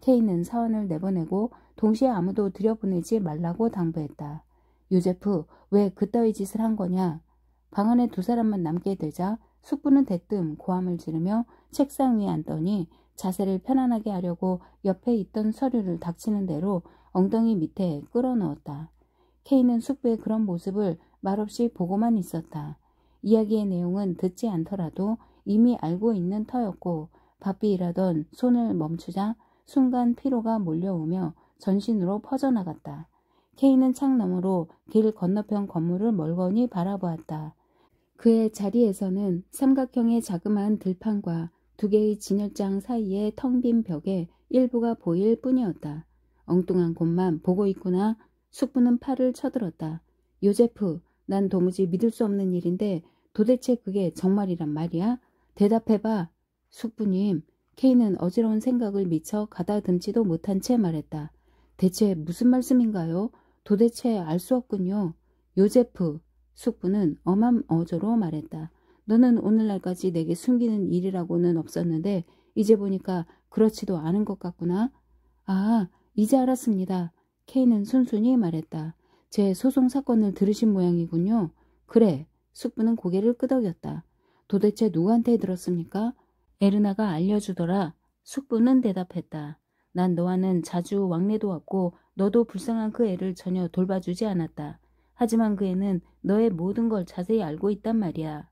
케이는 사원을 내보내고 동시에 아무도 들여보내지 말라고 당부했다. 요제프, 왜 그따위 짓을 한 거냐? 방 안에 두 사람만 남게 되자 숙부는 대뜸 고함을 지르며 책상 위에 앉더니 자세를 편안하게 하려고 옆에 있던 서류를 닥치는 대로 엉덩이 밑에 끌어넣었다. 케이는 숙부의 그런 모습을 말없이 보고만 있었다. 이야기의 내용은 듣지 않더라도 이미 알고 있는 터였고 바삐 일하던 손을 멈추자 순간 피로가 몰려오며 전신으로 퍼져나갔다. 케이는 창 너머로 길 건너편 건물을 멀거니 바라보았다. 그의 자리에서는 삼각형의 자그마한 들판과 두 개의 진열장 사이의 텅 빈 벽의 일부가 보일 뿐이었다. 엉뚱한 곳만 보고 있구나. 숙부는 팔을 쳐들었다. 요제프, 난 도무지 믿을 수 없는 일인데 도대체 그게 정말이란 말이야? 대답해봐. 숙부님, K는 어지러운 생각을 미처 가다듬지도 못한 채 말했다. 대체 무슨 말씀인가요? 도대체 알 수 없군요. 요제프, 숙부는 엄한 어조로 말했다. 너는 오늘날까지 내게 숨기는 일이라고는 없었는데 이제 보니까 그렇지도 않은 것 같구나. 아, 이제 알았습니다. K는 순순히 말했다. 제 소송 사건을 들으신 모양이군요. 그래, 숙부는 고개를 끄덕였다. 도대체 누구한테 들었습니까? 에르나가 알려주더라. 숙부는 대답했다. 난 너와는 자주 왕래도 없고 너도 불쌍한 그 애를 전혀 돌봐주지 않았다. 하지만 그 애는 너의 모든 걸 자세히 알고 있단 말이야.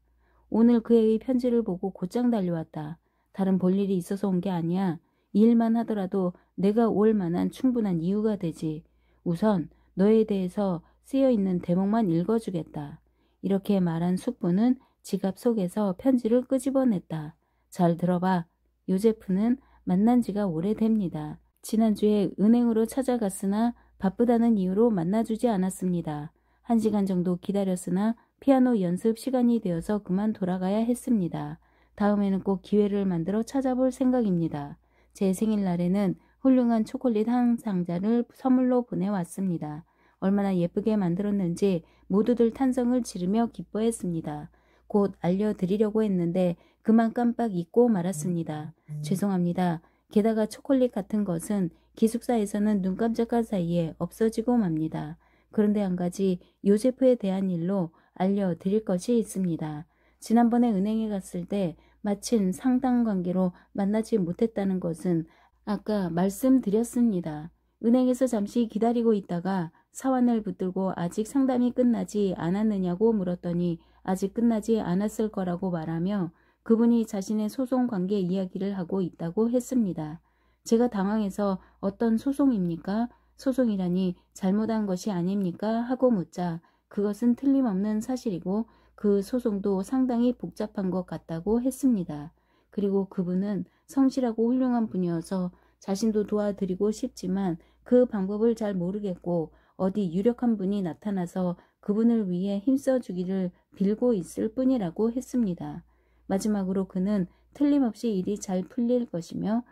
오늘 그 애의 편지를 보고 곧장 달려왔다. 다른 볼일이 있어서 온 게 아니야. 이 일만 하더라도 내가 올 만한 충분한 이유가 되지. 우선 너에 대해서 쓰여있는 대목만 읽어주겠다. 이렇게 말한 숙부는 지갑 속에서 편지를 끄집어냈다. 잘 들어봐. 요제프는 만난 지가 오래됩니다. 지난주에 은행으로 찾아갔으나 바쁘다는 이유로 만나주지 않았습니다. 1시간 정도 기다렸으나 피아노 연습 시간이 되어서 그만 돌아가야 했습니다. 다음에는 꼭 기회를 만들어 찾아볼 생각입니다. 제 생일날에는 훌륭한 초콜릿 한 상자를 선물로 보내왔습니다. 얼마나 예쁘게 만들었는지 모두들 탄성을 지르며 기뻐했습니다. 곧 알려드리려고 했는데 그만 깜빡 잊고 말았습니다. 죄송합니다. 게다가 초콜릿 같은 것은 기숙사에서는 눈 깜짝할 사이에 없어지고 맙니다. 그런데 한 가지 요제프에 대한 일로 알려드릴 것이 있습니다. 지난번에 은행에 갔을 때 마침 상당관계로 만나지 못했다는 것은 아까 말씀드렸습니다. 은행에서 잠시 기다리고 있다가 사환을 붙들고 아직 상담이 끝나지 않았느냐고 물었더니 아직 끝나지 않았을 거라고 말하며 그분이 자신의 소송 관계 이야기를 하고 있다고 했습니다. 제가 당황해서 어떤 소송입니까? 소송이라니 잘못한 것이 아닙니까? 하고 묻자 그것은 틀림없는 사실이고 그 소송도 상당히 복잡한 것 같다고 했습니다. 그리고 그분은 성실하고 훌륭한 분이어서 자신도 도와드리고 싶지만 그 방법을 잘 모르겠고 어디 유력한 분이 나타나서 그분을 위해 힘써주기를 빌고 있을 뿐이라고 했습니다. 마지막으로 그는 틀림없이 일이 잘 풀릴 것이며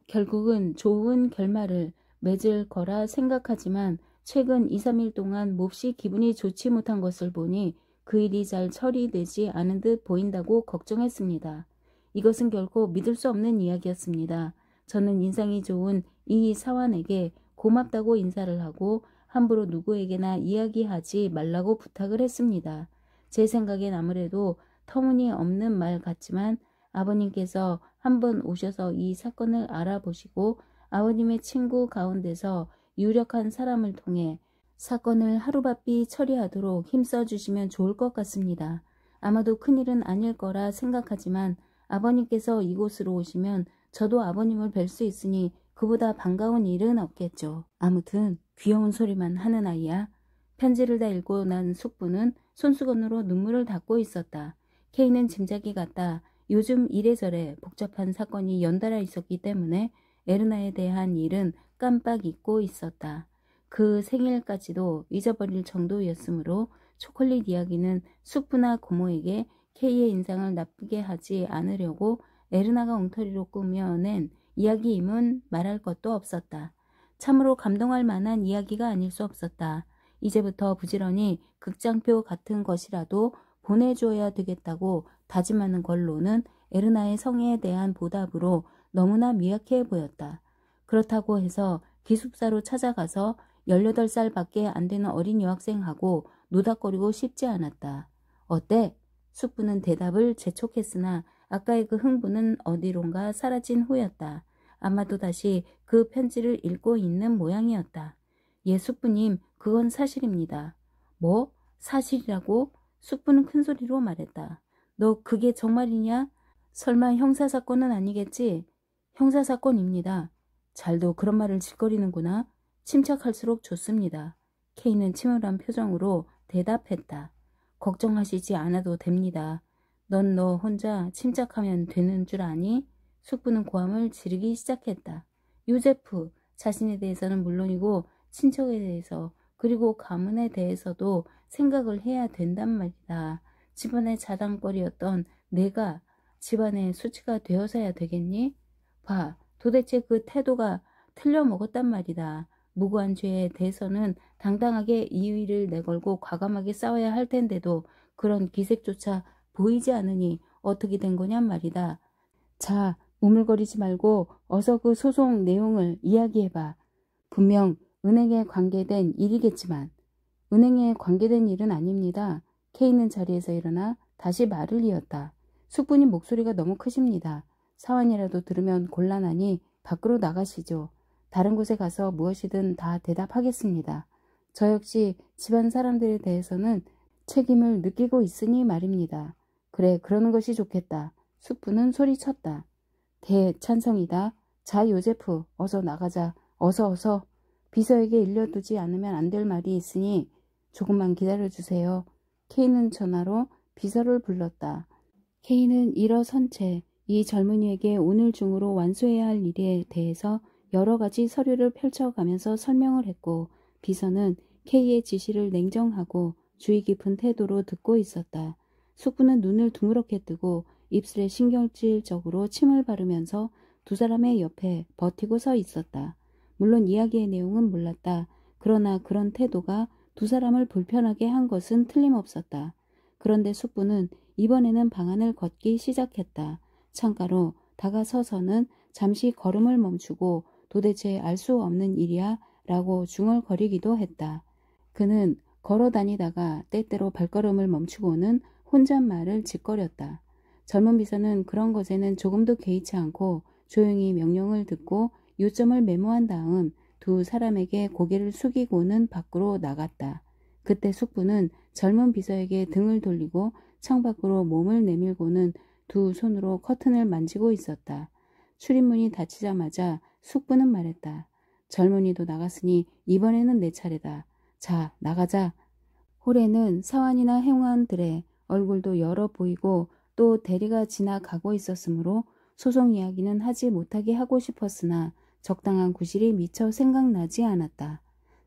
결국은 좋은 결말을 맺을 거라 생각하지만 최근 2, 3일 동안 몹시 기분이 좋지 못한 것을 보니 그 일이 잘 처리되지 않은 듯 보인다고 걱정했습니다. 이것은 결코 믿을 수 없는 이야기였습니다. 저는 인상이 좋은 이 사환에게 고맙다고 인사를 하고 함부로 누구에게나 이야기하지 말라고 부탁을 했습니다. 제 생각엔 아무래도 터무니없는 말 같지만 아버님께서 한번 오셔서 이 사건을 알아보시고 아버님의 친구 가운데서 유력한 사람을 통해 사건을 하루바삐 처리하도록 힘써주시면 좋을 것 같습니다. 아마도 큰일은 아닐 거라 생각하지만 아버님께서 이곳으로 오시면 저도 아버님을 뵐 수 있으니 그보다 반가운 일은 없겠죠. 아무튼 귀여운 소리만 하는 아이야. 편지를 다 읽고 난 숙부는 손수건으로 눈물을 닦고 있었다. K는 짐작이 갔다. 요즘 이래저래 복잡한 사건이 연달아 있었기 때문에 에르나에 대한 일은 깜빡 잊고 있었다. 그 생일까지도 잊어버릴 정도였으므로 초콜릿 이야기는 숙부나 고모에게 K의 인상을 나쁘게 하지 않으려고 에르나가 엉터리로 꾸며낸 이야기임은 말할 것도 없었다. 참으로 감동할 만한 이야기가 아닐 수 없었다. 이제부터 부지런히 극장표 같은 것이라도 보내줘야 되겠다고 다짐하는 걸로는 에르나의 성에 대한 보답으로 너무나 미약해 보였다. 그렇다고 해서 기숙사로 찾아가서 18살밖에 안 되는 어린 여학생하고 노닥거리고 싶지 않았다. 어때? 숙부는 대답을 재촉했으나 아까의 그 흥분은 어디론가 사라진 후였다. 아마도 다시 그 편지를 읽고 있는 모양이었다. 예, 숙부님, 그건 사실입니다. 뭐? 사실이라고? 숙부는 큰소리로 말했다. 너 그게 정말이냐? 설마 형사사건은 아니겠지? 형사사건입니다. 잘도 그런 말을 짓거리는구나. 침착할수록 좋습니다. K는 침울한 표정으로 대답했다. 걱정하시지 않아도 됩니다. 넌 너 혼자 침착하면 되는 줄 아니? 숙부는 고함을 지르기 시작했다. 요제프, 자신에 대해서는 물론이고 친척에 대해서 그리고 가문에 대해서도 생각을 해야 된단 말이다. 집안의 자랑거리였던 내가 집안의 수치가 되어서야 되겠니? 봐. 도대체 그 태도가 틀려 먹었단 말이다. 무고한 죄에 대해서는 당당하게 이의를 내걸고 과감하게 싸워야 할 텐데도 그런 기색조차 보이지 않으니 어떻게 된 거냔 말이다. 자, 우물거리지 말고 어서 그 소송 내용을 이야기해봐. 분명 은행에 관계된 일이겠지만. 은행에 관계된 일은 아닙니다. K는 자리에서 일어나 다시 말을 이었다. 숙부님 목소리가 너무 크십니다. 사원이라도 들으면 곤란하니 밖으로 나가시죠. 다른 곳에 가서 무엇이든 다 대답하겠습니다. 저 역시 집안 사람들에 대해서는 책임을 느끼고 있으니 말입니다. 그래, 그러는 것이 좋겠다. 숙부는 소리쳤다. 대찬성이다. 자, 요제프, 어서 나가자. 어서. 비서에게 일려두지 않으면 안 될 말이 있으니 조금만 기다려주세요. K는 전화로 비서를 불렀다. K는 일어선 채 이 젊은이에게 오늘 중으로 완수해야 할 일에 대해서 여러 가지 서류를 펼쳐가면서 설명을 했고 비서는 K의 지시를 냉정하고 주의 깊은 태도로 듣고 있었다. 숙부는 눈을 두무렇게 뜨고 입술에 신경질적으로 침을 바르면서 두 사람의 옆에 버티고 서 있었다. 물론 이야기의 내용은 몰랐다. 그러나 그런 태도가 두 사람을 불편하게 한 것은 틀림없었다. 그런데 숙부는 이번에는 방안을 걷기 시작했다. 창가로 다가서서는 잠시 걸음을 멈추고 도대체 알 수 없는 일이야 라고 중얼거리기도 했다. 그는 걸어 다니다가 때때로 발걸음을 멈추고는 혼잣말을 짓거렸다. 젊은 비서는 그런 것에는 조금도 개의치 않고 조용히 명령을 듣고 요점을 메모한 다음 두 사람에게 고개를 숙이고는 밖으로 나갔다. 그때 숙부는 젊은 비서에게 등을 돌리고 창밖으로 몸을 내밀고는 두 손으로 커튼을 만지고 있었다. 출입문이 닫히자마자 숙부는 말했다. 젊은이도 나갔으니 이번에는 내 차례다. 자, 나가자. 홀에는 사환이나 행원들의 얼굴도 열어 보이고 또 대리가 지나가고 있었으므로 소송 이야기는 하지 못하게 하고 싶었으나 적당한 구실이 미처 생각나지 않았다.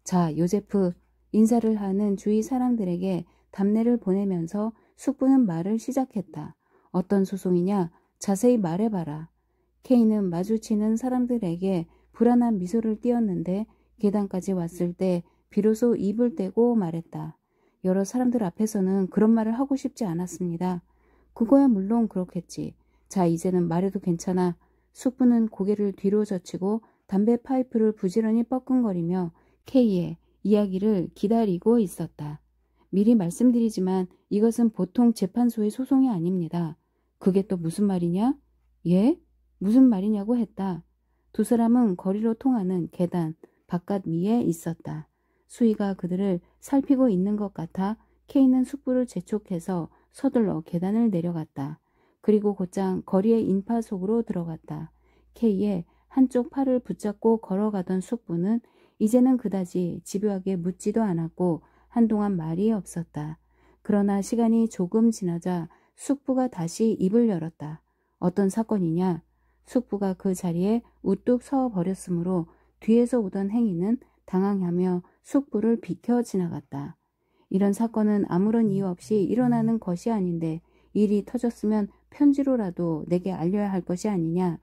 자, 요제프, 인사를 하는 주위 사람들에게 답례를 보내면서 숙부는 말을 시작했다. 어떤 소송이냐? 자세히 말해봐라. K는 마주치는 사람들에게 불안한 미소를 띄었는데 계단까지 왔을 때 비로소 입을 떼고 말했다. 여러 사람들 앞에서는 그런 말을 하고 싶지 않았습니다. 그거야 물론 그렇겠지. 자, 이제는 말해도 괜찮아. 숙부는 고개를 뒤로 젖히고 담배 파이프를 부지런히 뻐끔거리며 K의 이야기를 기다리고 있었다. 미리 말씀드리지만 이것은 보통 재판소의 소송이 아닙니다. 그게 또 무슨 말이냐? 예? 무슨 말이냐고 했다. 두 사람은 거리로 통하는 계단 바깥 위에 있었다. 수희가 그들을 살피고 있는 것 같아 K는 숙부를 재촉해서 서둘러 계단을 내려갔다. 그리고 곧장 거리의 인파 속으로 들어갔다. K의 한쪽 팔을 붙잡고 걸어가던 숙부는 이제는 그다지 집요하게 묻지도 않았고 한동안 말이 없었다. 그러나 시간이 조금 지나자 숙부가 다시 입을 열었다. 어떤 사건이냐? 숙부가 그 자리에 우뚝 서 버렸으므로 뒤에서 오던 행인은 당황하며 숙부를 비켜 지나갔다. 이런 사건은 아무런 이유 없이 일어나는 것이 아닌데 일이 터졌으면 편지로라도 내게 알려야 할 것이 아니냐.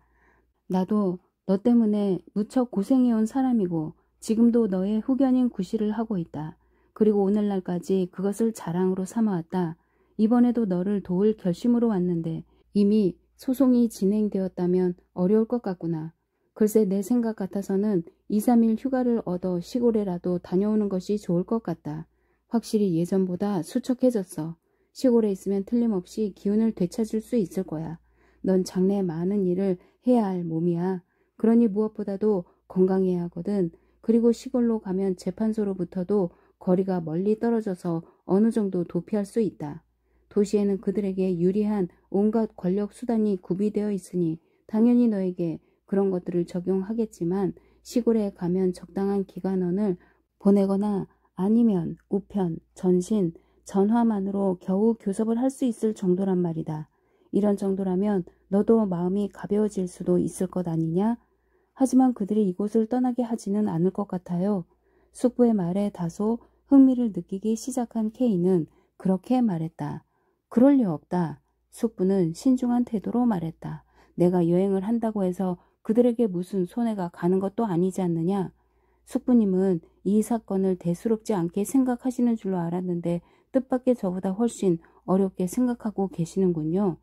나도 너 때문에 무척 고생해온 사람이고 지금도 너의 후견인 구실을 하고 있다. 그리고 오늘날까지 그것을 자랑으로 삼아왔다. 이번에도 너를 도울 결심으로 왔는데 이미 소송이 진행되었다면 어려울 것 같구나. 글쎄 내 생각 같아서는 2, 3일 휴가를 얻어 시골에라도 다녀오는 것이 좋을 것 같다. 확실히 예전보다 수척해졌어. 시골에 있으면 틀림없이 기운을 되찾을 수 있을 거야. 넌 장래 많은 일을 해야 할 몸이야. 그러니 무엇보다도 건강해야 하거든. 그리고 시골로 가면 재판소로부터도 거리가 멀리 떨어져서 어느 정도 도피할 수 있다. 도시에는 그들에게 유리한 온갖 권력 수단이 구비되어 있으니 당연히 너에게 그런 것들을 적용하겠지만 시골에 가면 적당한 기간원을 보내거나 아니면 우편, 전신, 전화만으로 겨우 교섭을 할 수 있을 정도란 말이다. 이런 정도라면 너도 마음이 가벼워질 수도 있을 것 아니냐? 하지만 그들이 이곳을 떠나게 하지는 않을 것 같아요. 숙부의 말에 다소 흥미를 느끼기 시작한 K는 그렇게 말했다. 그럴 리 없다. 숙부는 신중한 태도로 말했다. 내가 여행을 한다고 해서 그들에게 무슨 손해가 가는 것도 아니지 않느냐. 숙부님은 이 사건을 대수롭지 않게 생각하시는 줄로 알았는데 뜻밖의 저보다 훨씬 어렵게 생각하고 계시는군요.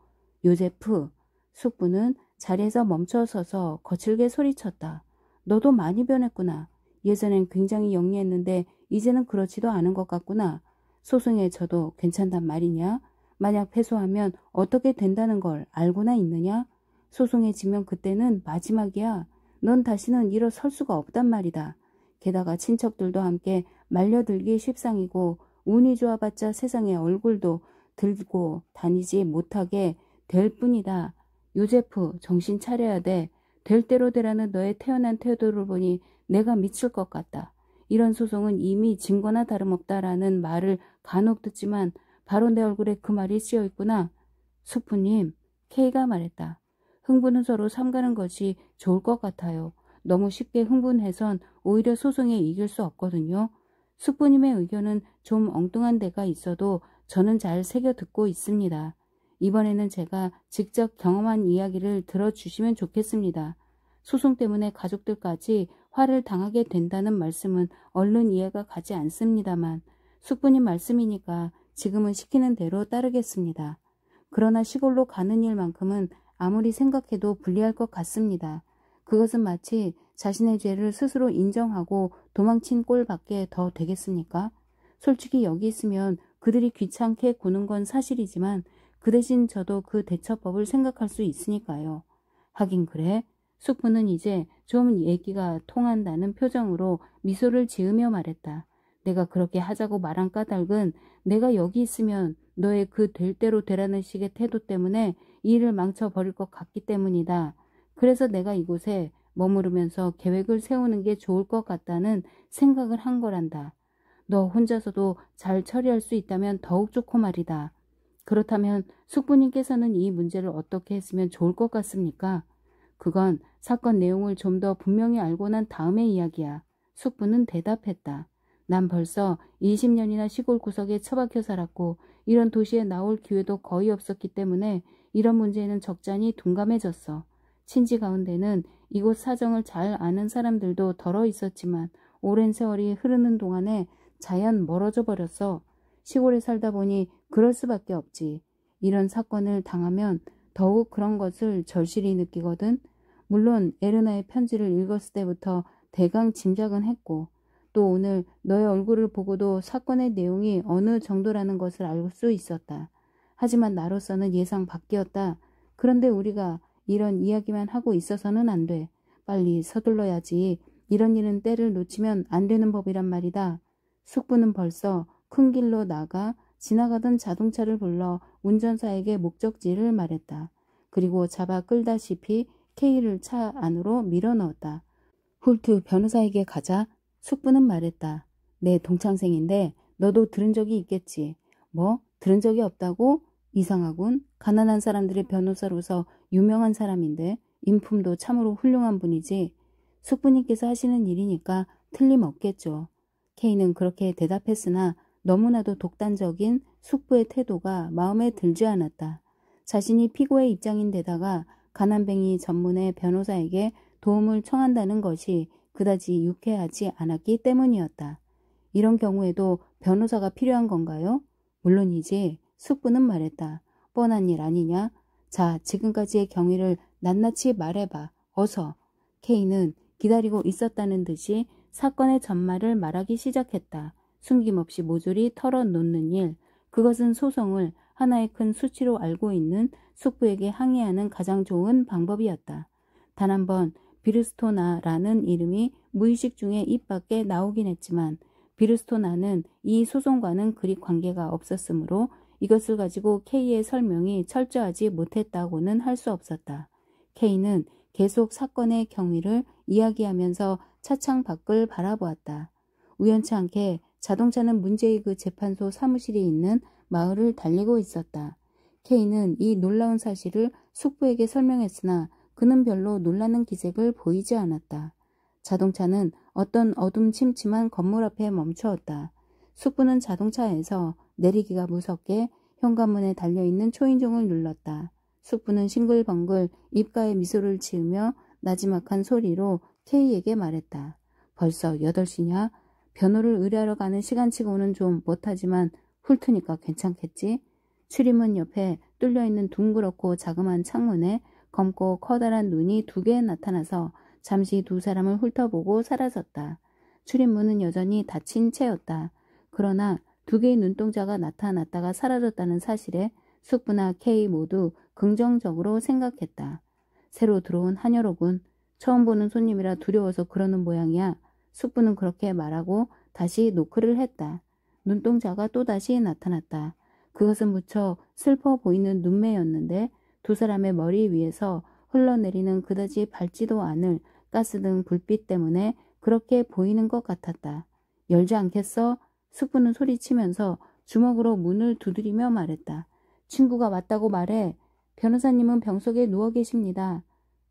요제프, 숙부는 자리에서 멈춰서서 거칠게 소리쳤다. 너도 많이 변했구나. 예전엔 굉장히 영리했는데 이제는 그렇지도 않은 것 같구나. 소송에 져도 괜찮단 말이냐? 만약 패소하면 어떻게 된다는 걸 알고나 있느냐? 소송에 지면 그때는 마지막이야. 넌 다시는 일어설 수가 없단 말이다. 게다가 친척들도 함께 말려들기 십상이고 운이 좋아봤자 세상에 얼굴도 들고 다니지 못하게 될 뿐이다. 요제프, 정신 차려야 돼. 될 대로 되라는 너의 태어난 태도를 보니 내가 미칠 것 같다. 이런 소송은 이미 진 거나 다름없다라는 말을 간혹 듣지만 바로 내 얼굴에 그 말이 쓰여 있구나. 숙부님, K가 말했다. 흥분은 서로 삼가는 것이 좋을 것 같아요. 너무 쉽게 흥분해선 오히려 소송에 이길 수 없거든요. 숙부님의 의견은 좀 엉뚱한 데가 있어도 저는 잘 새겨 듣고 있습니다. 이번에는 제가 직접 경험한 이야기를 들어주시면 좋겠습니다. 소송 때문에 가족들까지 화를 당하게 된다는 말씀은 얼른 이해가 가지 않습니다만 숙부님 말씀이니까 지금은 시키는 대로 따르겠습니다. 그러나 시골로 가는 일만큼은 아무리 생각해도 불리할 것 같습니다. 그것은 마치 자신의 죄를 스스로 인정하고 도망친 꼴밖에 더 되겠습니까? 솔직히 여기 있으면 그들이 귀찮게 구는 건 사실이지만 그 대신 저도 그 대처법을 생각할 수 있으니까요. 하긴 그래? 숙부는 이제 좀 얘기가 통한다는 표정으로 미소를 지으며 말했다. 내가 그렇게 하자고 말한 까닭은 내가 여기 있으면 너의 그 될 대로 되라는 식의 태도 때문에 이 일을 망쳐버릴 것 같기 때문이다. 그래서 내가 이곳에 머무르면서 계획을 세우는 게 좋을 것 같다는 생각을 한 거란다. 너 혼자서도 잘 처리할 수 있다면 더욱 좋고 말이다. 그렇다면 숙부님께서는 이 문제를 어떻게 했으면 좋을 것 같습니까? 그건 사건 내용을 좀 더 분명히 알고 난 다음의 이야기야. 숙부는 대답했다. 난 벌써 20년이나 시골 구석에 처박혀 살았고 이런 도시에 나올 기회도 거의 없었기 때문에 이런 문제에는 적잖이 둔감해졌어. 친지 가운데는 이곳 사정을 잘 아는 사람들도 덜어 있었지만 오랜 세월이 흐르는 동안에 자연 멀어져 버렸어. 시골에 살다 보니 그럴 수밖에 없지. 이런 사건을 당하면 더욱 그런 것을 절실히 느끼거든. 물론 에르나의 편지를 읽었을 때부터 대강 짐작은 했고 또 오늘 너의 얼굴을 보고도 사건의 내용이 어느 정도라는 것을 알 수 있었다. 하지만 나로서는 예상 밖이었다. 그런데 우리가 이런 이야기만 하고 있어서는 안 돼. 빨리 서둘러야지. 이런 일은 때를 놓치면 안 되는 법이란 말이다. 숙부는 벌써 큰 길로 나가 지나가던 자동차를 불러 운전사에게 목적지를 말했다. 그리고 잡아 끌다시피 K를 차 안으로 밀어넣었다. 홀트 변호사에게 가자. 숙부는 말했다. 내 동창생인데 너도 들은 적이 있겠지. 뭐? 들은 적이 없다고? 이상하군. 가난한 사람들의 변호사로서 유명한 사람인데 인품도 참으로 훌륭한 분이지. 숙부님께서 하시는 일이니까 틀림없겠죠. K는 그렇게 대답했으나 너무나도 독단적인 숙부의 태도가 마음에 들지 않았다. 자신이 피고의 입장인데다가 가난뱅이 전문의 변호사에게 도움을 청한다는 것이 그다지 유쾌하지 않았기 때문이었다. 이런 경우에도 변호사가 필요한 건가요? 물론이지. 숙부는 말했다. 뻔한 일 아니냐? 자, 지금까지의 경위를 낱낱이 말해봐. 어서. K는 기다리고 있었다는 듯이 사건의 전말을 말하기 시작했다. 숨김없이 모조리 털어놓는 일. 그것은 소송을 하나의 큰 수치로 알고 있는 숙부에게 항의하는 가장 좋은 방법이었다. 단 한 번 비르스토나라는 이름이 무의식 중에 입 밖에 나오긴 했지만 비르스토나는 이 소송과는 그리 관계가 없었으므로 이것을 가지고 K의 설명이 철저하지 못했다고는 할 수 없었다. K는 계속 사건의 경위를 이야기하면서 차창 밖을 바라보았다. 우연치 않게 자동차는 문제의 그 재판소 사무실이 있는 마을을 달리고 있었다. K는 이 놀라운 사실을 숙부에게 설명했으나 그는 별로 놀라는 기색을 보이지 않았다. 자동차는 어떤 어둠침침한 건물 앞에 멈추었다. 숙부는 자동차에서 내리기가 무섭게 현관문에 달려있는 초인종을 눌렀다. 숙부는 싱글벙글 입가에 미소를 지으며 나지막한 소리로 K에게 말했다. 벌써 8시냐? 변호를 의뢰하러 가는 시간치고는 좀 못하지만 훑으니까 괜찮겠지? 출입문 옆에 뚫려있는 둥그렇고 자그마한 창문에 검고 커다란 눈이 2개 나타나서 잠시 두 사람을 훑어보고 사라졌다. 출입문은 여전히 닫힌 채였다. 그러나 2개의 눈동자가 나타났다가 사라졌다는 사실에 숙부나 K 모두 긍정적으로 생각했다. 새로 들어온 한여로군. 처음 보는 손님이라 두려워서 그러는 모양이야. 숙부는 그렇게 말하고 다시 노크를 했다. 눈동자가 또다시 나타났다. 그것은 무척 슬퍼 보이는 눈매였는데 두 사람의 머리 위에서 흘러내리는 그다지 밝지도 않을 가스등 불빛 때문에 그렇게 보이는 것 같았다. 열지 않겠어? 숙부는 소리치면서 주먹으로 문을 두드리며 말했다. 친구가 왔다고 말해. 변호사님은 병 속에 누워 계십니다.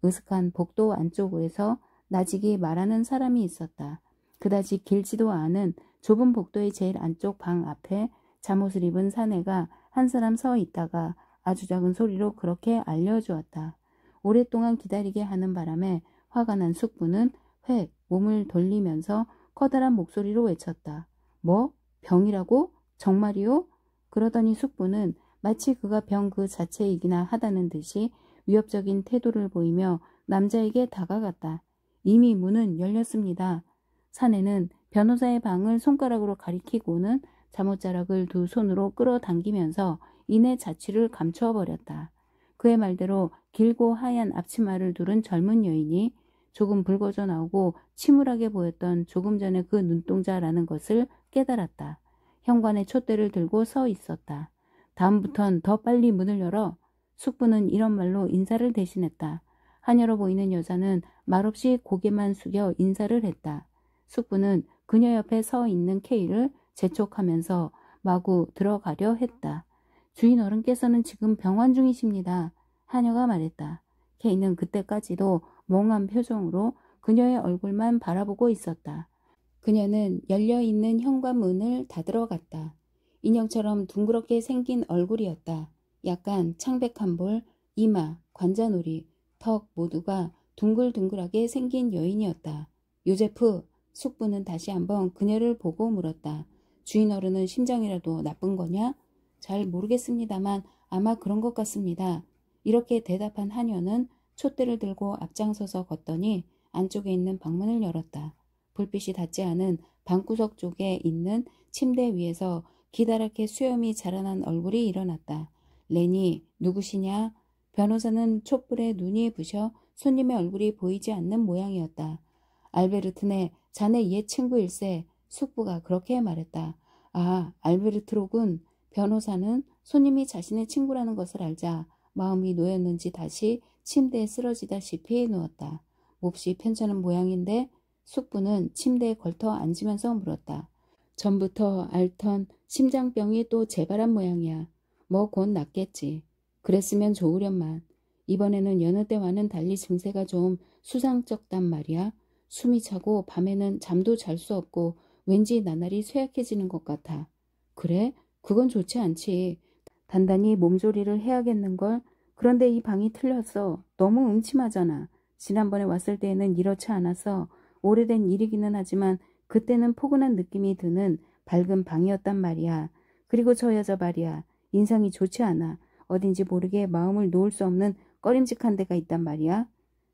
으슥한 복도 안쪽에서 나직이 말하는 사람이 있었다. 그다지 길지도 않은 좁은 복도의 제일 안쪽 방 앞에 잠옷을 입은 사내가 한 사람 서 있다가 아주 작은 소리로 그렇게 알려주었다. 오랫동안 기다리게 하는 바람에 화가 난 숙부는 획 몸을 돌리면서 커다란 목소리로 외쳤다. 뭐? 병이라고? 정말이요? 그러더니 숙부는 마치 그가 병 그 자체이기나 하다는 듯이 위협적인 태도를 보이며 남자에게 다가갔다. 이미 문은 열렸습니다. 사내는 변호사의 방을 손가락으로 가리키고는 잠옷자락을 두 손으로 끌어당기면서 이내 자취를 감춰버렸다. 그의 말대로 길고 하얀 앞치마를 두른 젊은 여인이 조금 붉어져 나오고 침울하게 보였던 조금 전에 그 눈동자라는 것을 깨달았다. 현관에 촛대를 들고 서 있었다. 다음부턴 더 빨리 문을 열어. 숙부는 이런 말로 인사를 대신했다. 한여러 보이는 여자는 말없이 고개만 숙여 인사를 했다. 숙부는 그녀 옆에 서 있는 K를 재촉하면서 마구 들어가려 했다. 주인 어른께서는 지금 병원 중이십니다. 하녀가 말했다. K는 그때까지도 멍한 표정으로 그녀의 얼굴만 바라보고 있었다. 그녀는 열려있는 현관문을 닫으러 갔다. 인형처럼 둥그렇게 생긴 얼굴이었다. 약간 창백한 볼, 이마, 관자놀이, 턱 모두가 둥글둥글하게 생긴 여인이었다. 요제프, 숙부는 다시 한번 그녀를 보고 물었다. 주인 어른은 심장이라도 나쁜 거냐? 잘 모르겠습니다만 아마 그런 것 같습니다. 이렇게 대답한 하녀는 촛대를 들고 앞장서서 걷더니 안쪽에 있는 방문을 열었다. 불빛이 닿지 않은 방구석 쪽에 있는 침대 위에서 기다랗게 수염이 자라난 얼굴이 일어났다. 레니, 누구시냐? 변호사는 촛불에 눈이 부셔 손님의 얼굴이 보이지 않는 모양이었다. 알베르트네, 자네 옛 친구일세. 숙부가 그렇게 말했다. 아, 알베르트로군. 변호사는 손님이 자신의 친구라는 것을 알자 마음이 놓였는지 다시 침대에 쓰러지다시피 누웠다. 몹시 편찮은 모양인데 숙부는 침대에 걸터 앉으면서 물었다. 전부터 앓던 심장병이 또 재발한 모양이야. 뭐 곧 낫겠지. 그랬으면 좋으련만. 이번에는 여느 때와는 달리 증세가 좀 수상쩍단 말이야. 숨이 차고 밤에는 잠도 잘 수 없고 왠지 나날이 쇠약해지는 것 같아. 그래? 그건 좋지 않지. 단단히 몸조리를 해야겠는걸. 그런데 이 방이 틀렸어. 너무 음침하잖아. 지난번에 왔을 때에는 이렇지 않았어. 오래된 일이기는 하지만 그때는 포근한 느낌이 드는 밝은 방이었단 말이야. 그리고 저 여자 말이야. 인상이 좋지 않아. 어딘지 모르게 마음을 놓을 수 없는 꺼림직한 데가 있단 말이야.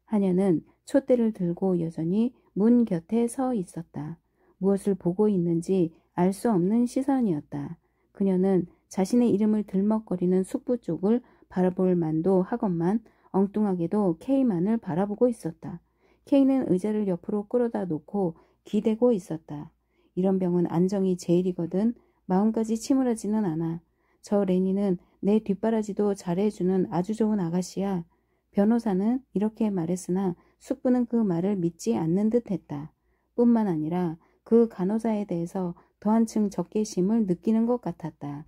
하녀는 촛대를 들고 여전히 문 곁에 서 있었다. 무엇을 보고 있는지 알 수 없는 시선이었다. 그녀는 자신의 이름을 들먹거리는 숙부 쪽을 바라볼 만도 하건만 엉뚱하게도 K만을 바라보고 있었다. K는 의자를 옆으로 끌어다 놓고 기대고 있었다. 이런 병은 안정이 제일이거든. 마음까지 침울하지는 않아. 저 레니는 내 뒷바라지도 잘해주는 아주 좋은 아가씨야. 변호사는 이렇게 말했으나 숙부는 그 말을 믿지 않는 듯 했다. 뿐만 아니라 그 간호사에 대해서 더 한층 적개심을 느끼는 것 같았다.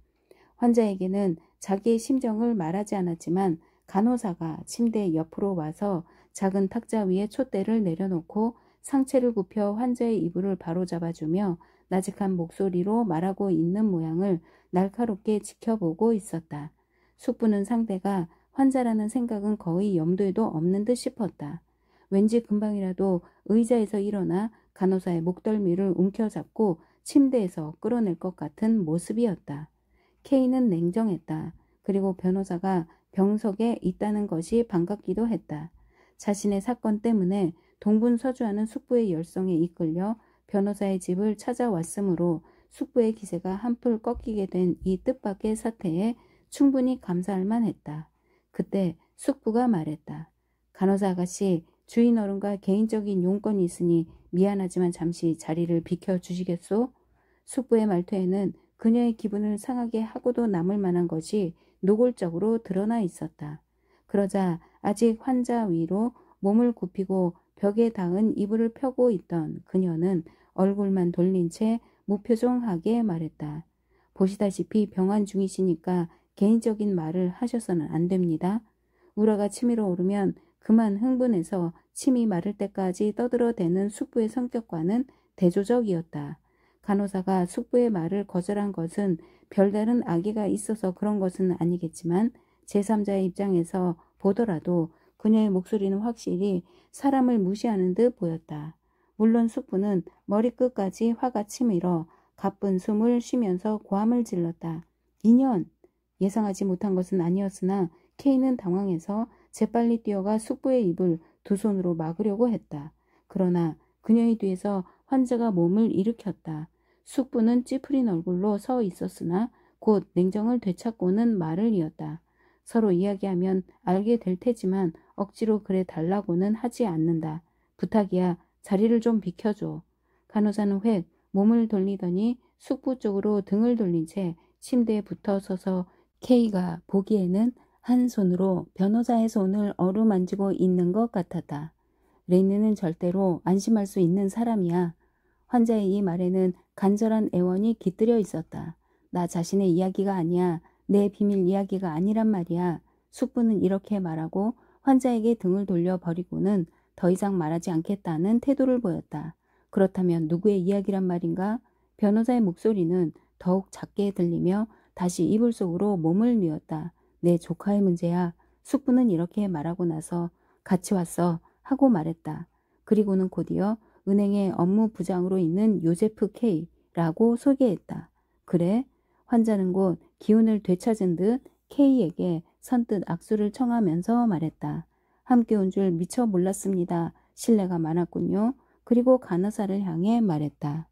환자에게는 자기의 심정을 말하지 않았지만 간호사가 침대 옆으로 와서 작은 탁자 위에 촛대를 내려놓고 상체를 굽혀 환자의 이불을 바로잡아주며 나직한 목소리로 말하고 있는 모양을 날카롭게 지켜보고 있었다. 숙부는 상대가 환자라는 생각은 거의 염두에도 없는 듯 싶었다. 왠지 금방이라도 의자에서 일어나 간호사의 목덜미를 움켜잡고 침대에서 끌어낼 것 같은 모습이었다. K는 냉정했다. 그리고 변호사가 병석에 있다는 것이 반갑기도 했다. 자신의 사건 때문에 동분서주하는 숙부의 열성에 이끌려 변호사의 집을 찾아왔으므로 숙부의 기세가 한풀 꺾이게 된 이 뜻밖의 사태에 충분히 감사할 만했다. 그때 숙부가 말했다. 간호사 아가씨, 주인 어른과 개인적인 용건이 있으니 미안하지만 잠시 자리를 비켜주시겠소? 숙부의 말투에는 그녀의 기분을 상하게 하고도 남을 만한 것이 노골적으로 드러나 있었다. 그러자 아직 환자 위로 몸을 굽히고 벽에 닿은 이불을 펴고 있던 그녀는 얼굴만 돌린 채 무표정하게 말했다. 보시다시피 병환 중이시니까 개인적인 말을 하셔서는 안 됩니다. 우라가 치밀어 오르면 그만 흥분해서 침이 마를 때까지 떠들어대는 숙부의 성격과는 대조적이었다. 간호사가 숙부의 말을 거절한 것은 별다른 악의가 있어서 그런 것은 아니겠지만 제3자의 입장에서 보더라도 그녀의 목소리는 확실히 사람을 무시하는 듯 보였다. 물론 숙부는 머리끝까지 화가 치밀어 가쁜 숨을 쉬면서 고함을 질렀다. 인연! 예상하지 못한 것은 아니었으나 K는 당황해서 재빨리 뛰어가 숙부의 입을 두 손으로 막으려고 했다. 그러나 그녀의 뒤에서 환자가 몸을 일으켰다. 숙부는 찌푸린 얼굴로 서 있었으나 곧 냉정을 되찾고는 말을 이었다. 서로 이야기하면 알게 될 테지만 억지로 그래 달라고는 하지 않는다. 부탁이야. 자리를 좀 비켜줘. 간호사는 획 몸을 돌리더니 숙부 쪽으로 등을 돌린 채 침대에 붙어 서서 K가 보기에는 한 손으로 변호사의 손을 어루만지고 있는 것 같았다. 레니는 절대로 안심할 수 있는 사람이야. 환자의 이 말에는 간절한 애원이 깃들여 있었다. 나 자신의 이야기가 아니야. 내 비밀 이야기가 아니란 말이야. 숙부는 이렇게 말하고 환자에게 등을 돌려버리고는 더 이상 말하지 않겠다는 태도를 보였다. 그렇다면 누구의 이야기란 말인가? 변호사의 목소리는 더욱 작게 들리며 다시 이불 속으로 몸을 뉘었다. 내 조카의 문제야. 숙부는 이렇게 말하고 나서 같이 왔어 하고 말했다. 그리고는 곧이어 은행의 업무 부장으로 있는 요제프 K라고 소개했다. 그래? 환자는 곧 기운을 되찾은 듯 K에게 선뜻 악수를 청하면서 말했다. 함께 온 줄 미처 몰랐습니다. 신뢰가 많았군요. 그리고 간호사를 향해 말했다.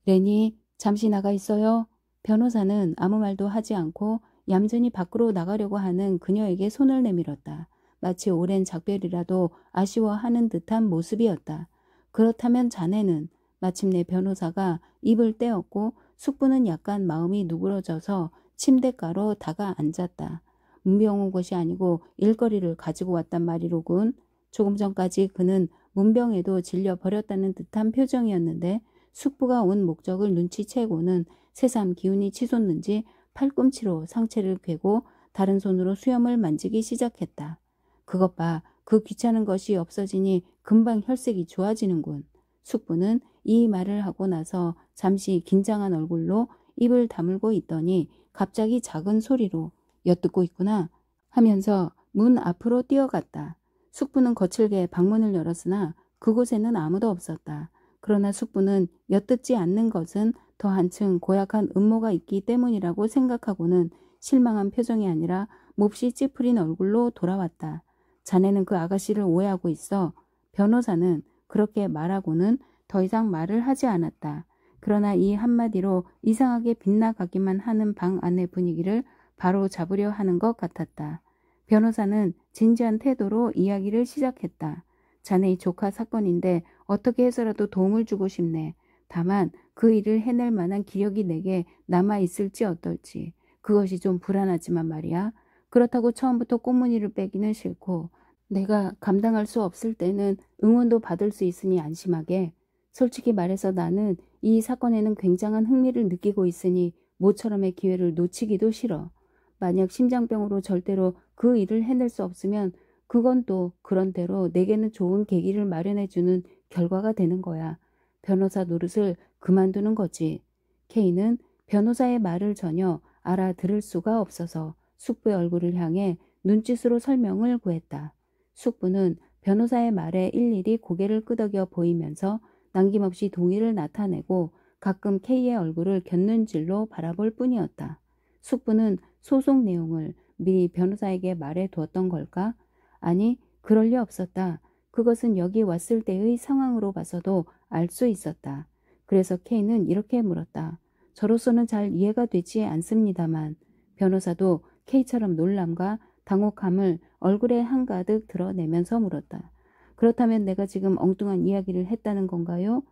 레니, 잠시 나가 있어요. 변호사는 아무 말도 하지 않고 얌전히 밖으로 나가려고 하는 그녀에게 손을 내밀었다. 마치 오랜 작별이라도 아쉬워하는 듯한 모습이었다. 그렇다면 자네는? 마침내 변호사가 입을 떼었고 숙부는 약간 마음이 누그러져서 침대가로 다가 앉았다. 문병 온 것이 아니고 일거리를 가지고 왔단 말이로군. 조금 전까지 그는 문병에도 질려버렸다는 듯한 표정이었는데 숙부가 온 목적을 눈치채고는 새삼 기운이 치솟는지 팔꿈치로 상체를 꿰고 다른 손으로 수염을 만지기 시작했다. 그것 봐. 그 귀찮은 것이 없어지니 금방 혈색이 좋아지는군. 숙부는 이 말을 하고 나서 잠시 긴장한 얼굴로 입을 다물고 있더니 갑자기 작은 소리로 엿듣고 있구나 하면서 문 앞으로 뛰어갔다. 숙부는 거칠게 방문을 열었으나 그곳에는 아무도 없었다. 그러나 숙부는 엿듣지 않는 것은 더 한층 고약한 음모가 있기 때문이라고 생각하고는 실망한 표정이 아니라 몹시 찌푸린 얼굴로 돌아왔다. 자네는 그 아가씨를 오해하고 있어. 변호사는 그렇게 말하고는 더 이상 말을 하지 않았다. 그러나 이 한마디로 이상하게 빗나가기만 하는 방 안의 분위기를 바로 잡으려 하는 것 같았다. 변호사는 진지한 태도로 이야기를 시작했다. 자네의 조카 사건인데 어떻게 해서라도 도움을 주고 싶네. 다만 그 일을 해낼 만한 기력이 내게 남아있을지 어떨지. 그것이 좀 불안하지만 말이야. 그렇다고 처음부터 꽃무늬를 빼기는 싫고 내가 감당할 수 없을 때는 응원도 받을 수 있으니 안심하게. 솔직히 말해서 나는 이 사건에는 굉장한 흥미를 느끼고 있으니 모처럼의 기회를 놓치기도 싫어. 만약 심장병으로 절대로 그 일을 해낼 수 없으면 그건 또 그런 대로 내게는 좋은 계기를 마련해주는 결과가 되는 거야. 변호사 노릇을 그만두는 거지. K는 변호사의 말을 전혀 알아들을 수가 없어서 숙부의 얼굴을 향해 눈짓으로 설명을 구했다. 숙부는 변호사의 말에 일일이 고개를 끄덕여 보이면서 남김없이 동의를 나타내고 가끔 K의 얼굴을 곁눈질로 바라볼 뿐이었다. 숙부는 소송 내용을 미리 변호사에게 말해 두었던 걸까? 아니, 그럴 리 없었다. 그것은 여기 왔을 때의 상황으로 봐서도 알 수 있었다. 그래서 K는 이렇게 물었다. 저로서는 잘 이해가 되지 않습니다만. 변호사도 K처럼 놀람과 당혹함을 얼굴에 한가득 드러내면서 물었다. 그렇다면 내가 지금 엉뚱한 이야기를 했다는 건가요?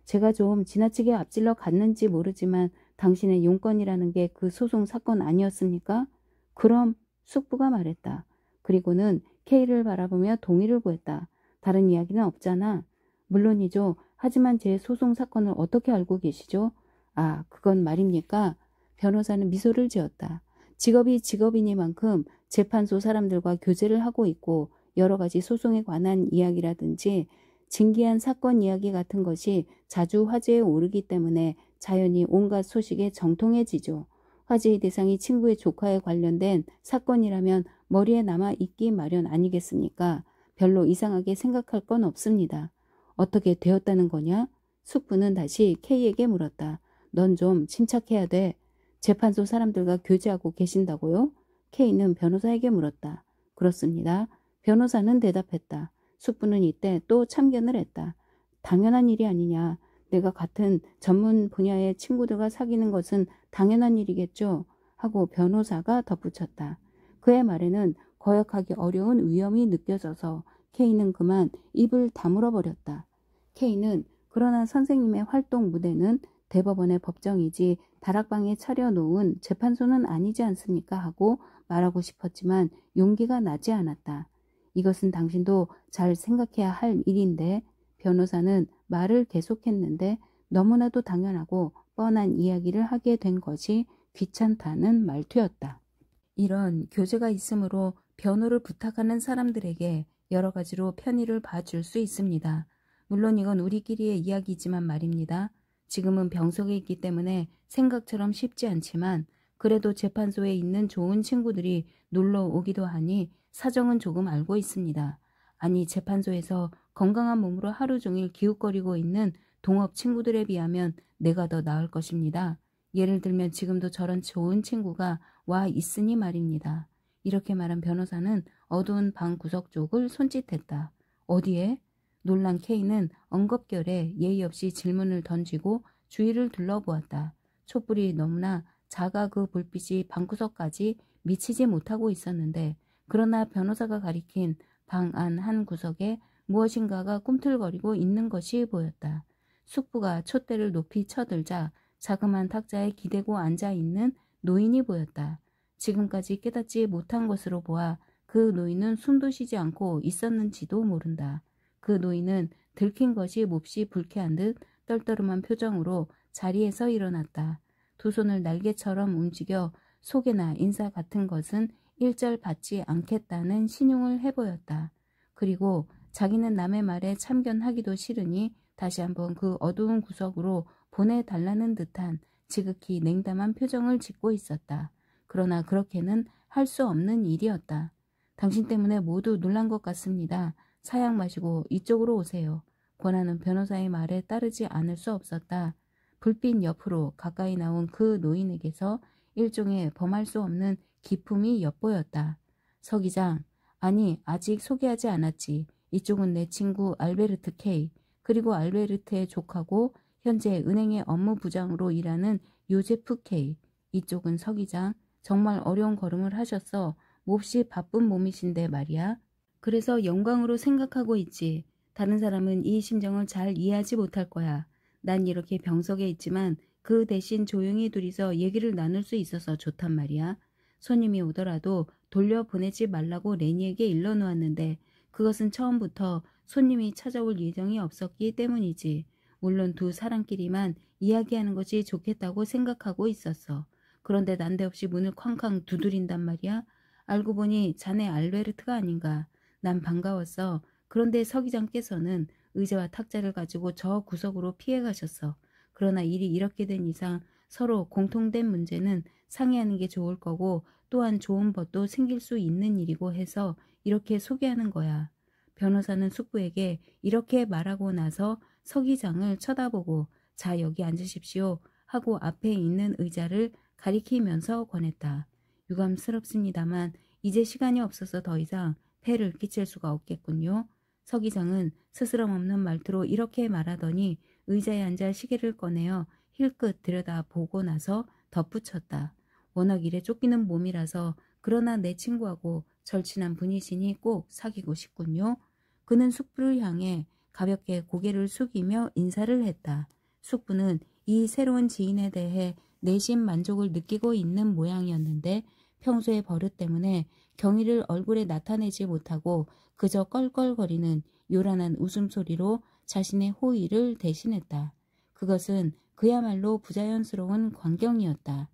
제가 좀 지나치게 앞질러 갔는지 모르지만 당신의 용건이라는 게 그 소송 사건 아니었습니까? 그럼, 숙부가 말했다. 그리고는 K를 바라보며 동의를 구했다. 다른 이야기는 없잖아. 물론이죠. 하지만 제 소송 사건을 어떻게 알고 계시죠? 아, 그건 말입니까? 변호사는 미소를 지었다. 직업이 직업이니만큼 재판소 사람들과 교제를 하고 있고 여러 가지 소송에 관한 이야기라든지 진기한 사건 이야기 같은 것이 자주 화제에 오르기 때문에 자연히 온갖 소식에 정통해지죠. 화제의 대상이 친구의 조카에 관련된 사건이라면 머리에 남아 있기 마련 아니겠습니까? 별로 이상하게 생각할 건 없습니다. 어떻게 되었다는 거냐? 숙부는 다시 K에게 물었다. 넌 좀 침착해야 돼. 재판소 사람들과 교제하고 계신다고요? K는 변호사에게 물었다. 그렇습니다. 변호사는 대답했다. 숙부는 이때 또 참견을 했다. 당연한 일이 아니냐. 내가 같은 전문 분야의 친구들과 사귀는 것은 당연한 일이겠죠. 하고 변호사가 덧붙였다. 그의 말에는 거역하기 어려운 위험이 느껴져서 K는 그만 입을 다물어 버렸다. K는 그러나 선생님의 활동 무대는 대법원의 법정이지 다락방에 차려놓은 재판소는 아니지 않습니까? 하고 말하고 싶었지만 용기가 나지 않았다. 이것은 당신도 잘 생각해야 할 일인데 변호사는 말을 계속했는데 너무나도 당연하고 뻔한 이야기를 하게 된 것이 귀찮다는 말투였다. 이런 교제가 있으므로 변호를 부탁하는 사람들에게 여러 가지로 편의를 봐줄 수 있습니다. 물론 이건 우리끼리의 이야기지만 말입니다. 지금은 병석에 있기 때문에 생각처럼 쉽지 않지만 그래도 재판소에 있는 좋은 친구들이 놀러 오기도 하니 사정은 조금 알고 있습니다. 아니 재판소에서 건강한 몸으로 하루 종일 기웃거리고 있는 동업 친구들에 비하면 내가 더 나을 것입니다. 예를 들면 지금도 저런 좋은 친구가 와 있으니 말입니다. 이렇게 말한 변호사는 어두운 방 구석 쪽을 손짓했다. 어디에? 놀란 K는 엉겁결에 예의 없이 질문을 던지고 주위를 둘러보았다. 촛불이 너무나 작아 그 불빛이 방구석까지 미치지 못하고 있었는데 그러나 변호사가 가리킨 방 안 한 구석에 무엇인가가 꿈틀거리고 있는 것이 보였다. 숙부가 촛대를 높이 쳐들자 자그마한 탁자에 기대고 앉아있는 노인이 보였다. 지금까지 깨닫지 못한 것으로 보아 그 노인은 숨도 쉬지 않고 있었는지도 모른다. 그 노인은 들킨 것이 몹시 불쾌한 듯 떨떠름한 표정으로 자리에서 일어났다. 두 손을 날개처럼 움직여 소개나 인사 같은 것은 일절 받지 않겠다는 신용을 해보였다. 그리고 자기는 남의 말에 참견하기도 싫으니 다시 한번 그 어두운 구석으로 보내달라는 듯한 지극히 냉담한 표정을 짓고 있었다. 그러나 그렇게는 할 수 없는 일이었다. 당신 때문에 모두 놀란 것 같습니다. 사약 마시고 이쪽으로 오세요. 권하는 변호사의 말에 따르지 않을 수 없었다. 불빛 옆으로 가까이 나온 그 노인에게서 일종의 범할 수 없는 기품이 엿보였다. 서 기장, 아니 아직 소개하지 않았지. 이쪽은 내 친구 알베르트 K, 그리고 알베르트의 조카고 현재 은행의 업무부장으로 일하는 요제프 K. 이쪽은 서 기장, 정말 어려운 걸음을 하셔서 몹시 바쁜 몸이신데 말이야. 그래서 영광으로 생각하고 있지. 다른 사람은 이 심정을 잘 이해하지 못할 거야. 난 이렇게 병석에 있지만 그 대신 조용히 둘이서 얘기를 나눌 수 있어서 좋단 말이야. 손님이 오더라도 돌려보내지 말라고 레니에게 일러놓았는데 그것은 처음부터 손님이 찾아올 예정이 없었기 때문이지. 물론 두 사람끼리만 이야기하는 것이 좋겠다고 생각하고 있었어. 그런데 난데없이 문을 쾅쾅 두드린단 말이야. 알고 보니 자네 알베르트가 아닌가. 난 반가웠어. 그런데 서 기장께서는 의자와 탁자를 가지고 저 구석으로 피해가셨어. 그러나 일이 이렇게 된 이상 서로 공통된 문제는 상의하는 게 좋을 거고 또한 좋은 법도 생길 수 있는 일이고 해서 이렇게 소개하는 거야. 변호사는 숙부에게 이렇게 말하고 나서 서기장을 쳐다보고 자 여기 앉으십시오 하고 앞에 있는 의자를 가리키면서 권했다. 유감스럽습니다만 이제 시간이 없어서 더 이상 폐를 끼칠 수가 없겠군요. 서기장은 스스럼 없는 말투로 이렇게 말하더니 의자에 앉아 시계를 꺼내어 힐끗 들여다보고 나서 덧붙였다. 워낙 일에 쫓기는 몸이라서 그러나 내 친구하고 절친한 분이시니 꼭 사귀고 싶군요. 그는 숙부를 향해 가볍게 고개를 숙이며 인사를 했다. 숙부는 이 새로운 지인에 대해 내심 만족을 느끼고 있는 모양이었는데 평소의 버릇 때문에 경의를 얼굴에 나타내지 못하고 그저 껄껄거리는 요란한 웃음소리로 자신의 호의를 대신했다. 그것은 그야말로 부자연스러운 광경이었다.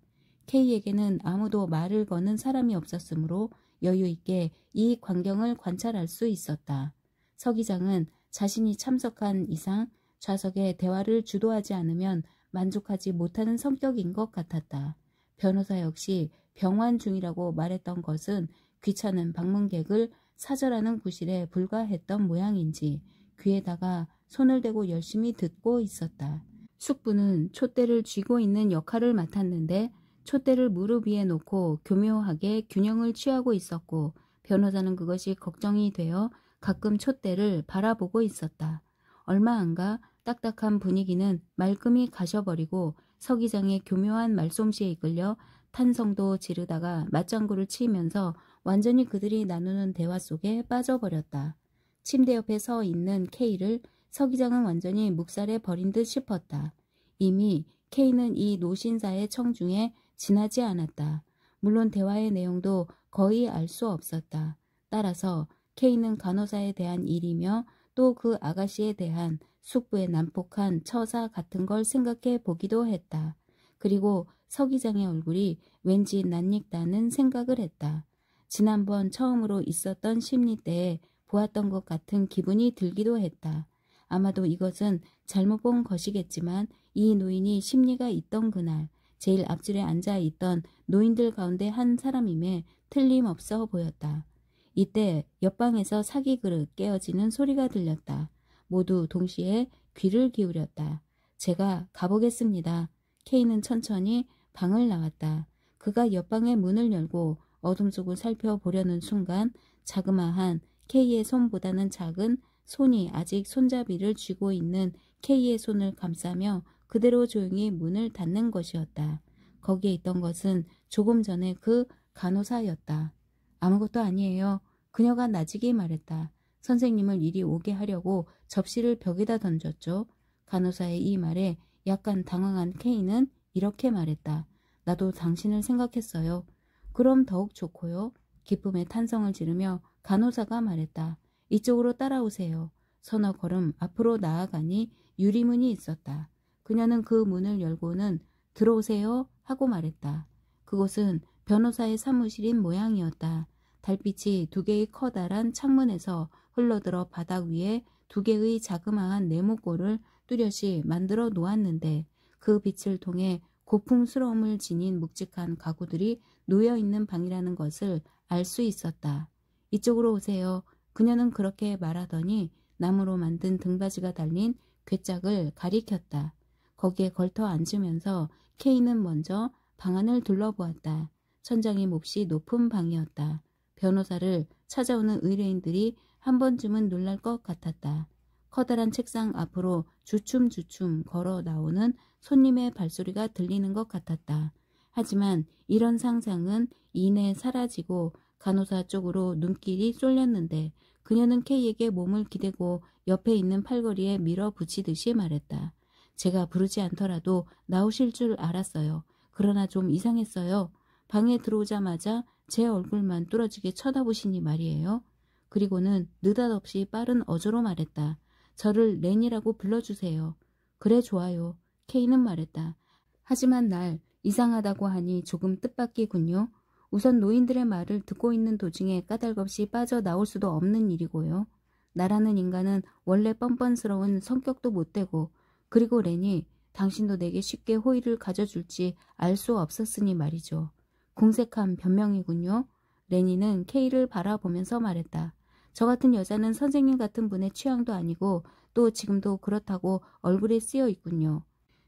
K에게는 아무도 말을 거는 사람이 없었으므로 여유 있게 이 광경을 관찰할 수 있었다. 서기장은 자신이 참석한 이상 좌석에 대화를 주도하지 않으면 만족하지 못하는 성격인 것 같았다. 변호사 역시 병환 중이라고 말했던 것은 귀찮은 방문객을 사절하는 구실에 불과했던 모양인지 귀에다가 손을 대고 열심히 듣고 있었다. 숙부는 촛대를 쥐고 있는 역할을 맡았는데 촛대를 무릎 위에 놓고 교묘하게 균형을 취하고 있었고 변호사는 그것이 걱정이 되어 가끔 촛대를 바라보고 있었다. 얼마 안가 딱딱한 분위기는 말끔히 가셔버리고 서기장의 교묘한 말솜씨에 이끌려 탄성도 지르다가 맞장구를 치면서 완전히 그들이 나누는 대화 속에 빠져버렸다. 침대 옆에 서 있는 K를 서기장은 완전히 묵살해 버린 듯 싶었다. 이미 K는 이 노신사의 청중에 지나지 않았다. 물론 대화의 내용도 거의 알 수 없었다. 따라서 K는 간호사에 대한 일이며 또 그 아가씨에 대한 숙부의 난폭한 처사 같은 걸 생각해 보기도 했다. 그리고 서기장의 얼굴이 왠지 낯익다는 생각을 했다. 지난번 처음으로 있었던 심리 때에 보았던 것 같은 기분이 들기도 했다. 아마도 이것은 잘못 본 것이겠지만 이 노인이 심리가 있던 그날 제일 앞줄에 앉아 있던 노인들 가운데 한 사람임에 틀림없어 보였다. 이때 옆방에서 사기 그릇 깨어지는 소리가 들렸다. 모두 동시에 귀를 기울였다. 제가 가보겠습니다. K는 천천히 방을 나왔다. 그가 옆방의 문을 열고 어둠 속을 살펴보려는 순간 자그마한 K의 손보다는 작은 손이 아직 손잡이를 쥐고 있는 K의 손을 감싸며 그대로 조용히 문을 닫는 것이었다. 거기에 있던 것은 조금 전에 그 간호사였다. 아무것도 아니에요. 그녀가 나지게 말했다. 선생님을 이리 오게 하려고 접시를 벽에다 던졌죠. 간호사의 이 말에 약간 당황한 K는 이렇게 말했다. 나도 당신을 생각했어요. 그럼 더욱 좋고요. 기쁨의 탄성을 지르며 간호사가 말했다. 이쪽으로 따라오세요. 서너 걸음 앞으로 나아가니 유리문이 있었다. 그녀는 그 문을 열고는 들어오세요 하고 말했다. 그곳은 변호사의 사무실인 모양이었다. 달빛이 두 개의 커다란 창문에서 흘러들어 바닥 위에 두 개의 자그마한 네모꼴을 뚜렷이 만들어 놓았는데 그 빛을 통해 고풍스러움을 지닌 묵직한 가구들이 놓여있는 방이라는 것을 알 수 있었다. 이쪽으로 오세요. 그녀는 그렇게 말하더니 나무로 만든 등받이가 달린 궤짝을 가리켰다. 거기에 걸터 앉으면서 K는 먼저 방 안을 둘러보았다. 천장이 몹시 높은 방이었다. 변호사를 찾아오는 의뢰인들이 한 번쯤은 놀랄 것 같았다. 커다란 책상 앞으로 주춤주춤 걸어 나오는 손님의 발소리가 들리는 것 같았다. 하지만 이런 상상은 이내 사라지고 간호사 쪽으로 눈길이 쏠렸는데 그녀는 K에게 몸을 기대고 옆에 있는 팔걸이에 밀어붙이듯이 말했다. 제가 부르지 않더라도 나오실 줄 알았어요. 그러나 좀 이상했어요. 방에 들어오자마자 제 얼굴만 뚫어지게 쳐다보시니 말이에요. 그리고는 느닷없이 빠른 어조로 말했다. 저를 렌이라고 불러주세요. 그래 좋아요. K는 말했다. 하지만 날 이상하다고 하니 조금 뜻밖이군요. 우선 노인들의 말을 듣고 있는 도중에 까닭없이 빠져나올 수도 없는 일이고요. 나라는 인간은 원래 뻔뻔스러운 성격도 못되고 그리고 렌이 당신도 내게 쉽게 호의를 가져줄지 알 수 없었으니 말이죠. 공색한 변명이군요. 레니는 K를 바라보면서 말했다. 저 같은 여자는 선생님 같은 분의 취향도 아니고 또 지금도 그렇다고 얼굴에 쓰여 있군요.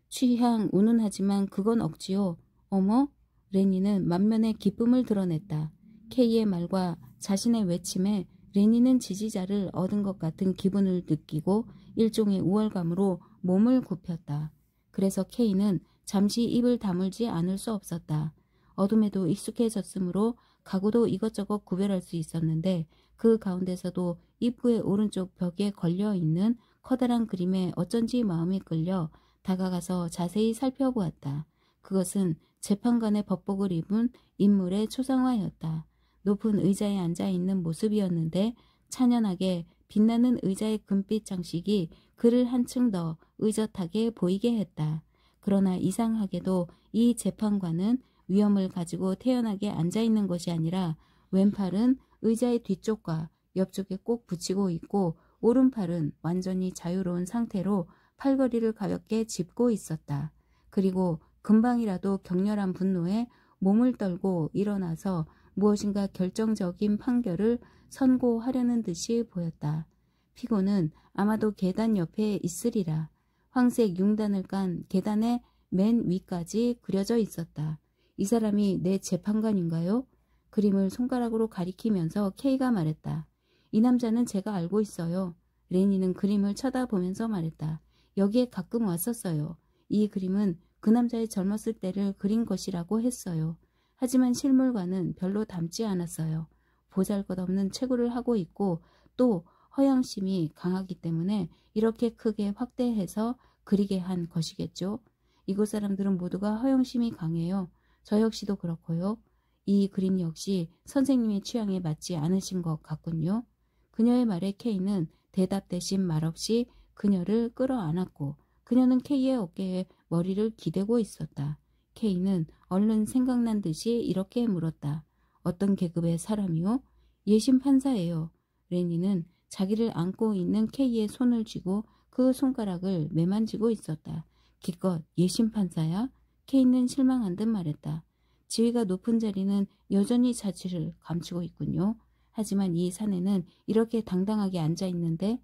취향 운운하지만 그건 억지요. 어머? 레니는 만면에 기쁨을 드러냈다. K의 말과 자신의 외침에 레니는 지지자를 얻은 것 같은 기분을 느끼고 일종의 우월감으로 몸을 굽혔다. 그래서 K는 잠시 입을 다물지 않을 수 없었다. 어둠에도 익숙해졌으므로 가구도 이것저것 구별할 수 있었는데 그 가운데서도 입구의 오른쪽 벽에 걸려있는 커다란 그림에 어쩐지 마음이 끌려 다가가서 자세히 살펴보았다. 그것은 재판관의 법복을 입은 인물의 초상화였다. 높은 의자에 앉아있는 모습이었는데 찬연하게 빛나는 의자의 금빛 장식이 그를 한층 더 의젓하게 보이게 했다. 그러나 이상하게도 이 재판관은 위엄을 가지고 태연하게 앉아있는 것이 아니라 왼팔은 의자의 뒤쪽과 옆쪽에 꼭 붙이고 있고 오른팔은 완전히 자유로운 상태로 팔걸이를 가볍게 짚고 있었다. 그리고 금방이라도 격렬한 분노에 몸을 떨고 일어나서 무엇인가 결정적인 판결을 선고하려는 듯이 보였다. 피고는 아마도 계단 옆에 있으리라. 황색 융단을 깐 계단의 맨 위까지 그려져 있었다. 이 사람이 내 재판관인가요? 그림을 손가락으로 가리키면서 K가 말했다. 이 남자는 제가 알고 있어요. 레니는 그림을 쳐다보면서 말했다. 여기에 가끔 왔었어요. 이 그림은 그 남자의 젊었을 때를 그린 것이라고 했어요. 하지만 실물과는 별로 닮지 않았어요. 보잘것없는 체구를 하고 있고 또 허영심이 강하기 때문에 이렇게 크게 확대해서 그리게 한 것이겠죠. 이곳 사람들은 모두가 허영심이 강해요. 저 역시도 그렇고요. 이 그림 역시 선생님의 취향에 맞지 않으신 것 같군요. 그녀의 말에 K는 대답 대신 말없이 그녀를 끌어안았고 그녀는 K의 어깨에 머리를 기대고 있었다. K는 얼른 생각난 듯이 이렇게 물었다. 어떤 계급의 사람이요? 예심 판사예요. 레니는 자기를 안고 있는 K의 손을 쥐고 그 손가락을 매만지고 있었다. 기껏 예심 판사야? K는 실망한 듯 말했다. 지위가 높은 자리는 여전히 자취를 감추고 있군요. 하지만 이 사내는 이렇게 당당하게 앉아있는데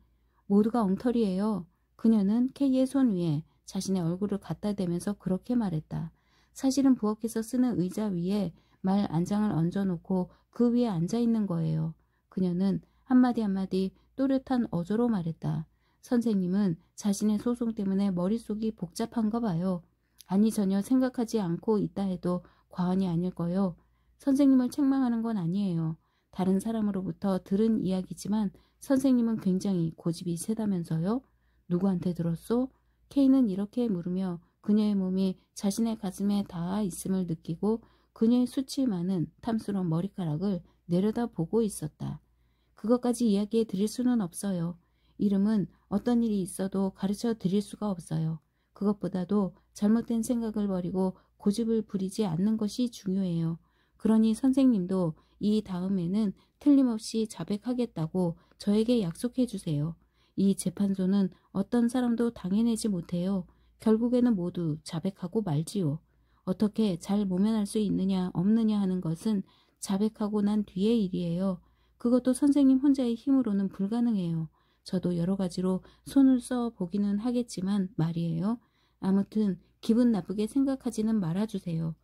모두가 엉터리예요. 그녀는 K의 손 위에 자신의 얼굴을 갖다 대면서 그렇게 말했다. 사실은 부엌에서 쓰는 의자 위에 말 안장을 얹어놓고 그 위에 앉아있는 거예요. 그녀는 한마디 한마디 또렷한 어조로 말했다. 선생님은 자신의 소송 때문에 머릿속이 복잡한가 봐요. 아니 전혀 생각하지 않고 있다 해도 과언이 아닐 거요. 선생님을 책망하는 건 아니에요. 다른 사람으로부터 들은 이야기지만 선생님은 굉장히 고집이 세다면서요? 누구한테 들었소? K는 이렇게 물으며 그녀의 몸이 자신의 가슴에 닿아 있음을 느끼고 그녀의 수치 많은 탐스러운 머리카락을 내려다보고 있었다. 그것까지 이야기해 드릴 수는 없어요. 이름은 어떤 일이 있어도 가르쳐 드릴 수가 없어요. 그것보다도 잘못된 생각을 버리고 고집을 부리지 않는 것이 중요해요. 그러니 선생님도 이 다음에는 틀림없이 자백하겠다고 저에게 약속해 주세요. 이 재판소는 어떤 사람도 당해내지 못해요. 결국에는 모두 자백하고 말지요. 어떻게 잘 모면할 수 있느냐 없느냐 하는 것은 자백하고 난 뒤의 일이에요. 그것도 선생님 혼자의 힘으로는 불가능해요. 저도 여러 가지로 손을 써 보기는 하겠지만 말이에요. 아무튼 기분 나쁘게 생각하지는 말아주세요.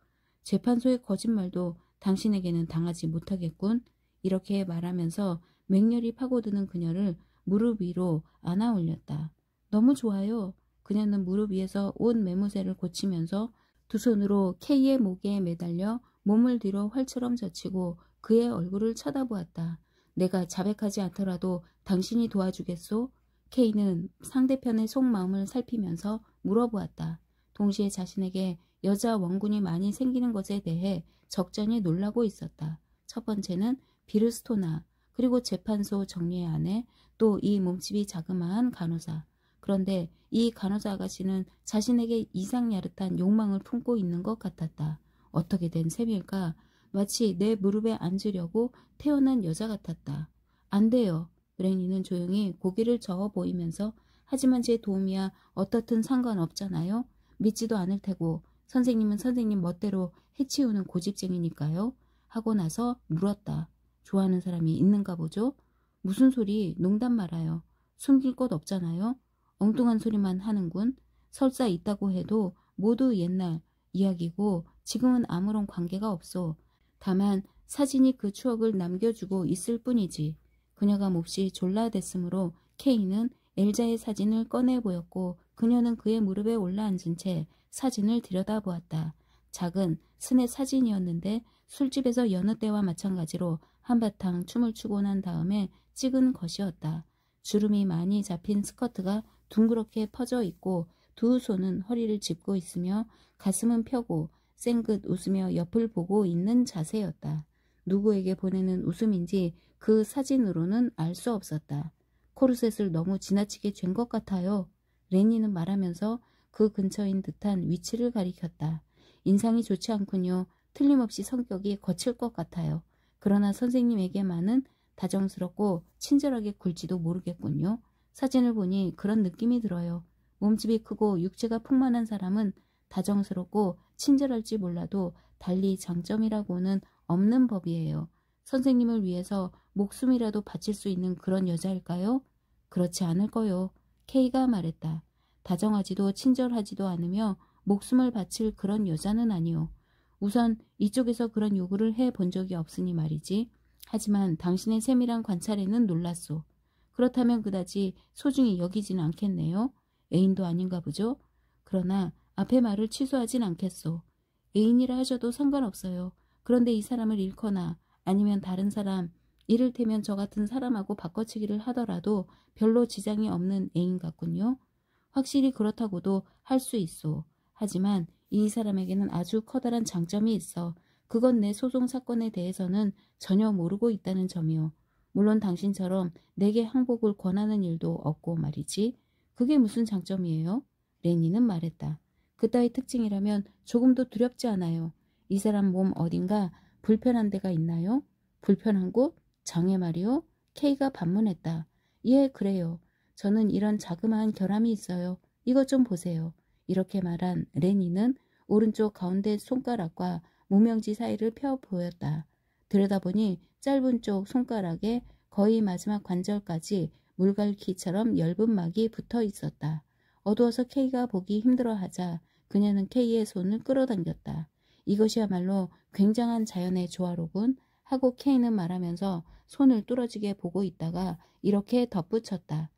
재판소의 거짓말도 당신에게는 당하지 못하겠군. 이렇게 말하면서 맹렬히 파고드는 그녀를 무릎 위로 안아 올렸다. 너무 좋아요. 그녀는 무릎 위에서 옷 매무새를 고치면서 두 손으로 K의 목에 매달려 몸을 뒤로 활처럼 젖히고 그의 얼굴을 쳐다보았다. 내가 자백하지 않더라도 당신이 도와주겠소? K는 상대편의 속마음을 살피면서 물어보았다. 동시에 자신에게 여자 원군이 많이 생기는 것에 대해 적잖이 놀라고 있었다. 첫 번째는 비르스토나, 그리고 재판소 정리의 아내, 또 이 몸집이 자그마한 간호사. 그런데 이 간호사 아가씨는 자신에게 이상 야릇한 욕망을 품고 있는 것 같았다. 어떻게 된 셈일까? 마치 내 무릎에 앉으려고 태어난 여자 같았다. 안 돼요. 레니는 조용히 고개를 저어 보이면서 하지만 제 도움이야 어떻든 상관없잖아요. 믿지도 않을 테고 선생님은 선생님 멋대로 해치우는 고집쟁이니까요. 하고 나서 물었다. 좋아하는 사람이 있는가 보죠? 무슨 소리, 농담 말아요. 숨길 것 없잖아요. 엉뚱한 소리만 하는군. 설사 있다고 해도 모두 옛날 이야기고 지금은 아무런 관계가 없소. 다만 사진이 그 추억을 남겨주고 있을 뿐이지. 그녀가 몹시 졸라댔으므로 K는 엘자의 사진을 꺼내 보였고 그녀는 그의 무릎에 올라앉은 채 사진을 들여다보았다. 작은 스냅 사진이었는데 술집에서 여느 때와 마찬가지로 한바탕 춤을 추고 난 다음에 찍은 것이었다. 주름이 많이 잡힌 스커트가 둥그렇게 퍼져 있고 두 손은 허리를 짚고 있으며 가슴은 펴고 쌩긋 웃으며 옆을 보고 있는 자세였다. 누구에게 보내는 웃음인지 그 사진으로는 알 수 없었다. 코르셋을 너무 지나치게 잰 것 같아요. 레니는 말하면서 그 근처인 듯한 위치를 가리켰다. 인상이 좋지 않군요. 틀림없이 성격이 거칠 것 같아요. 그러나 선생님에게만은 다정스럽고 친절하게 굴지도 모르겠군요. 사진을 보니 그런 느낌이 들어요. 몸집이 크고 육체가 풍만한 사람은 다정스럽고 친절할지 몰라도 달리 장점이라고는 없는 법이에요. 선생님을 위해서 목숨이라도 바칠 수 있는 그런 여자일까요? 그렇지 않을 거요. K가 말했다. 다정하지도 친절하지도 않으며 목숨을 바칠 그런 여자는 아니오. 우선 이쪽에서 그런 요구를 해본 적이 없으니 말이지. 하지만 당신의 세밀한 관찰에는 놀랐소. 그렇다면 그다지 소중히 여기지는 않겠네요. 애인도 아닌가 보죠. 그러나 앞의 말을 취소하진 않겠소. 애인이라 하셔도 상관없어요. 그런데 이 사람을 잃거나 아니면 다른 사람, 이를테면 저 같은 사람하고 바꿔치기를 하더라도 별로 지장이 없는 애인 같군요. 확실히 그렇다고도 할 수 있소. 하지만 이 사람에게는 아주 커다란 장점이 있어. 그건 내 소송 사건에 대해서는 전혀 모르고 있다는 점이오. 물론 당신처럼 내게 항복을 권하는 일도 없고 말이지. 그게 무슨 장점이에요? 레니는 말했다. 그따위 특징이라면 조금도 두렵지 않아요. 이 사람 몸 어딘가 불편한 데가 있나요? 불편한 곳? 장애 말이요? K가 반문했다. 예, 그래요. 저는 이런 자그마한 결함이 있어요. 이것 좀 보세요. 이렇게 말한 레니는 오른쪽 가운데 손가락과 무명지 사이를 펴 보였다. 들여다보니 짧은 쪽 손가락에 거의 마지막 관절까지 물갈퀴처럼 엷은 막이 붙어 있었다. 어두워서 K가 보기 힘들어하자 그녀는 K의 손을 끌어당겼다. 이것이야말로 굉장한 자연의 조화로군 하고 K는 말하면서 손을 뚫어지게 보고 있다가 이렇게 덧붙였다.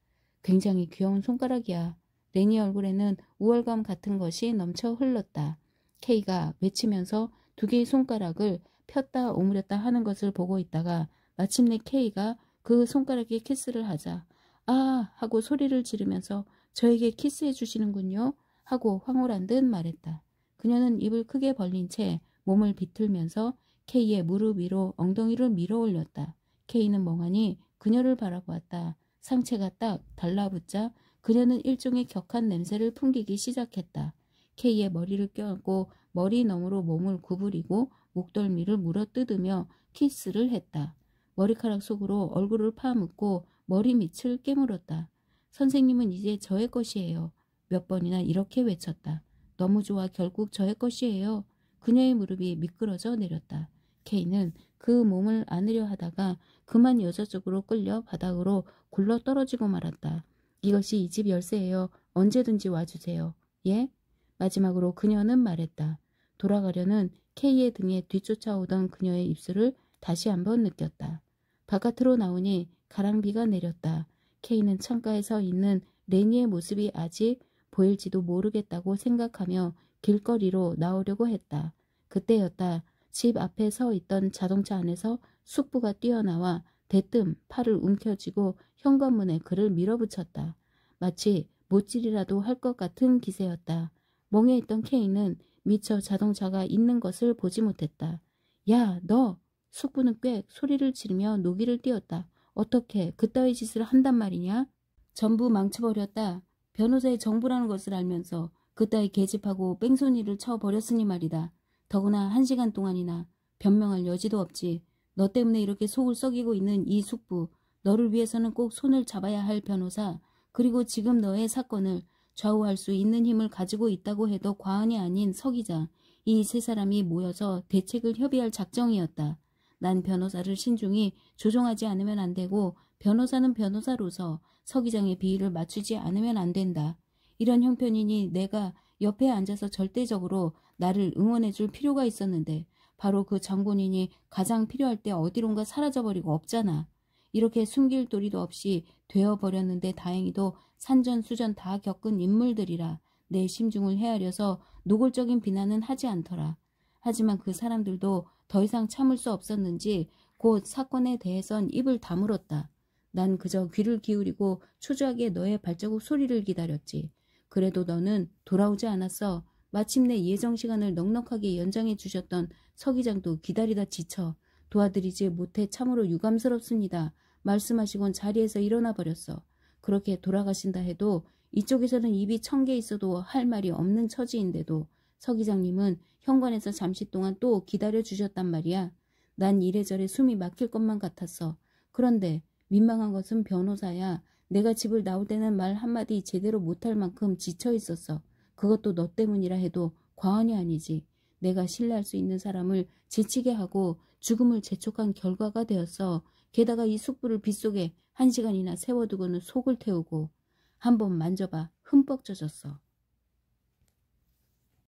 굉장히 귀여운 손가락이야. 레니 얼굴에는 우월감 같은 것이 넘쳐 흘렀다. K가 외치면서 두 개의 손가락을 폈다 오므렸다 하는 것을 보고 있다가 마침내 K가 그 손가락에 키스를 하자 아 하고 소리를 지르면서 저에게 키스해 주시는군요 하고 황홀한 듯 말했다. 그녀는 입을 크게 벌린 채 몸을 비틀면서 K의 무릎 위로 엉덩이를 밀어 올렸다. K는 멍하니 그녀를 바라보았다. 상체가 딱 달라붙자 그녀는 일종의 격한 냄새를 풍기기 시작했다. K의 머리를 껴안고 머리 너머로 몸을 구부리고 목덜미를 물어뜯으며 키스를 했다. 머리카락 속으로 얼굴을 파묻고 머리 밑을 깨물었다. 선생님은 이제 저의 것이에요. 몇 번이나 이렇게 외쳤다. 너무 좋아 결국 저의 것이에요. 그녀의 무릎이 미끄러져 내렸다. K는 그 몸을 안으려 하다가 그만 여자 쪽으로 끌려 바닥으로 굴러 떨어지고 말았다. 이것이 이 집 열쇠예요. 언제든지 와주세요. 예? 마지막으로 그녀는 말했다. 돌아가려는 K의 등에 뒤쫓아오던 그녀의 입술을 다시 한번 느꼈다. 바깥으로 나오니 가랑비가 내렸다. K는 창가에 서 있는 레니의 모습이 아직 보일지도 모르겠다고 생각하며 길거리로 나오려고 했다. 그때였다. 집 앞에 서 있던 자동차 안에서 숙부가 뛰어나와 대뜸 팔을 움켜쥐고 현관문에 그를 밀어붙였다. 마치 못질이라도 할 것 같은 기세였다. 멍에 있던 K는 미처 자동차가 있는 것을 보지 못했다. 야, 너! 숙부는 꽥 소리를 지르며 노기를 띄웠다. 어떻게 그따위 짓을 한단 말이냐? 전부 망쳐버렸다. 변호사의 정부라는 것을 알면서 그따위 계집하고 뺑소니를 쳐버렸으니 말이다. 더구나 1시간 동안이나 변명할 여지도 없지. 너 때문에 이렇게 속을 썩이고 있는 이 숙부, 너를 위해서는 꼭 손을 잡아야 할 변호사, 그리고 지금 너의 사건을 좌우할 수 있는 힘을 가지고 있다고 해도 과언이 아닌 서기장, 이 세 사람이 모여서 대책을 협의할 작정이었다. 난 변호사를 신중히 조종하지 않으면 안 되고 변호사는 변호사로서 서기장의 비위를 맞추지 않으면 안 된다. 이런 형편이니 내가 옆에 앉아서 절대적으로 나를 응원해 줄 필요가 있었는데 바로 그 장본인이 가장 필요할 때 어디론가 사라져버리고 없잖아. 이렇게 숨길 도리도 없이 되어버렸는데 다행히도 산전수전 다 겪은 인물들이라 내 심중을 헤아려서 노골적인 비난은 하지 않더라. 하지만 그 사람들도 더 이상 참을 수 없었는지 곧 사건에 대해선 입을 다물었다. 난 그저 귀를 기울이고 초조하게 너의 발자국 소리를 기다렸지. 그래도 너는 돌아오지 않았어. 마침내 예정 시간을 넉넉하게 연장해 주셨던 서기장도 기다리다 지쳐 도와드리지 못해 참으로 유감스럽습니다. 말씀하시곤 자리에서 일어나 버렸어. 그렇게 돌아가신다 해도 이쪽에서는 입이 1000개 있어도 할 말이 없는 처지인데도 서기장님은 현관에서 잠시 동안 또 기다려 주셨단 말이야. 난 이래저래 숨이 막힐 것만 같았어. 그런데 민망한 것은 변호사야. 내가 집을 나올 때는 말 한마디 제대로 못할 만큼 지쳐 있었어. 그것도 너 때문이라 해도 과언이 아니지. 내가 신뢰할 수 있는 사람을 지치게 하고 죽음을 재촉한 결과가 되었어. 게다가 이 숯불을 빗속에 1시간이나 세워두고는 속을 태우고. 한번 만져봐. 흠뻑 젖었어.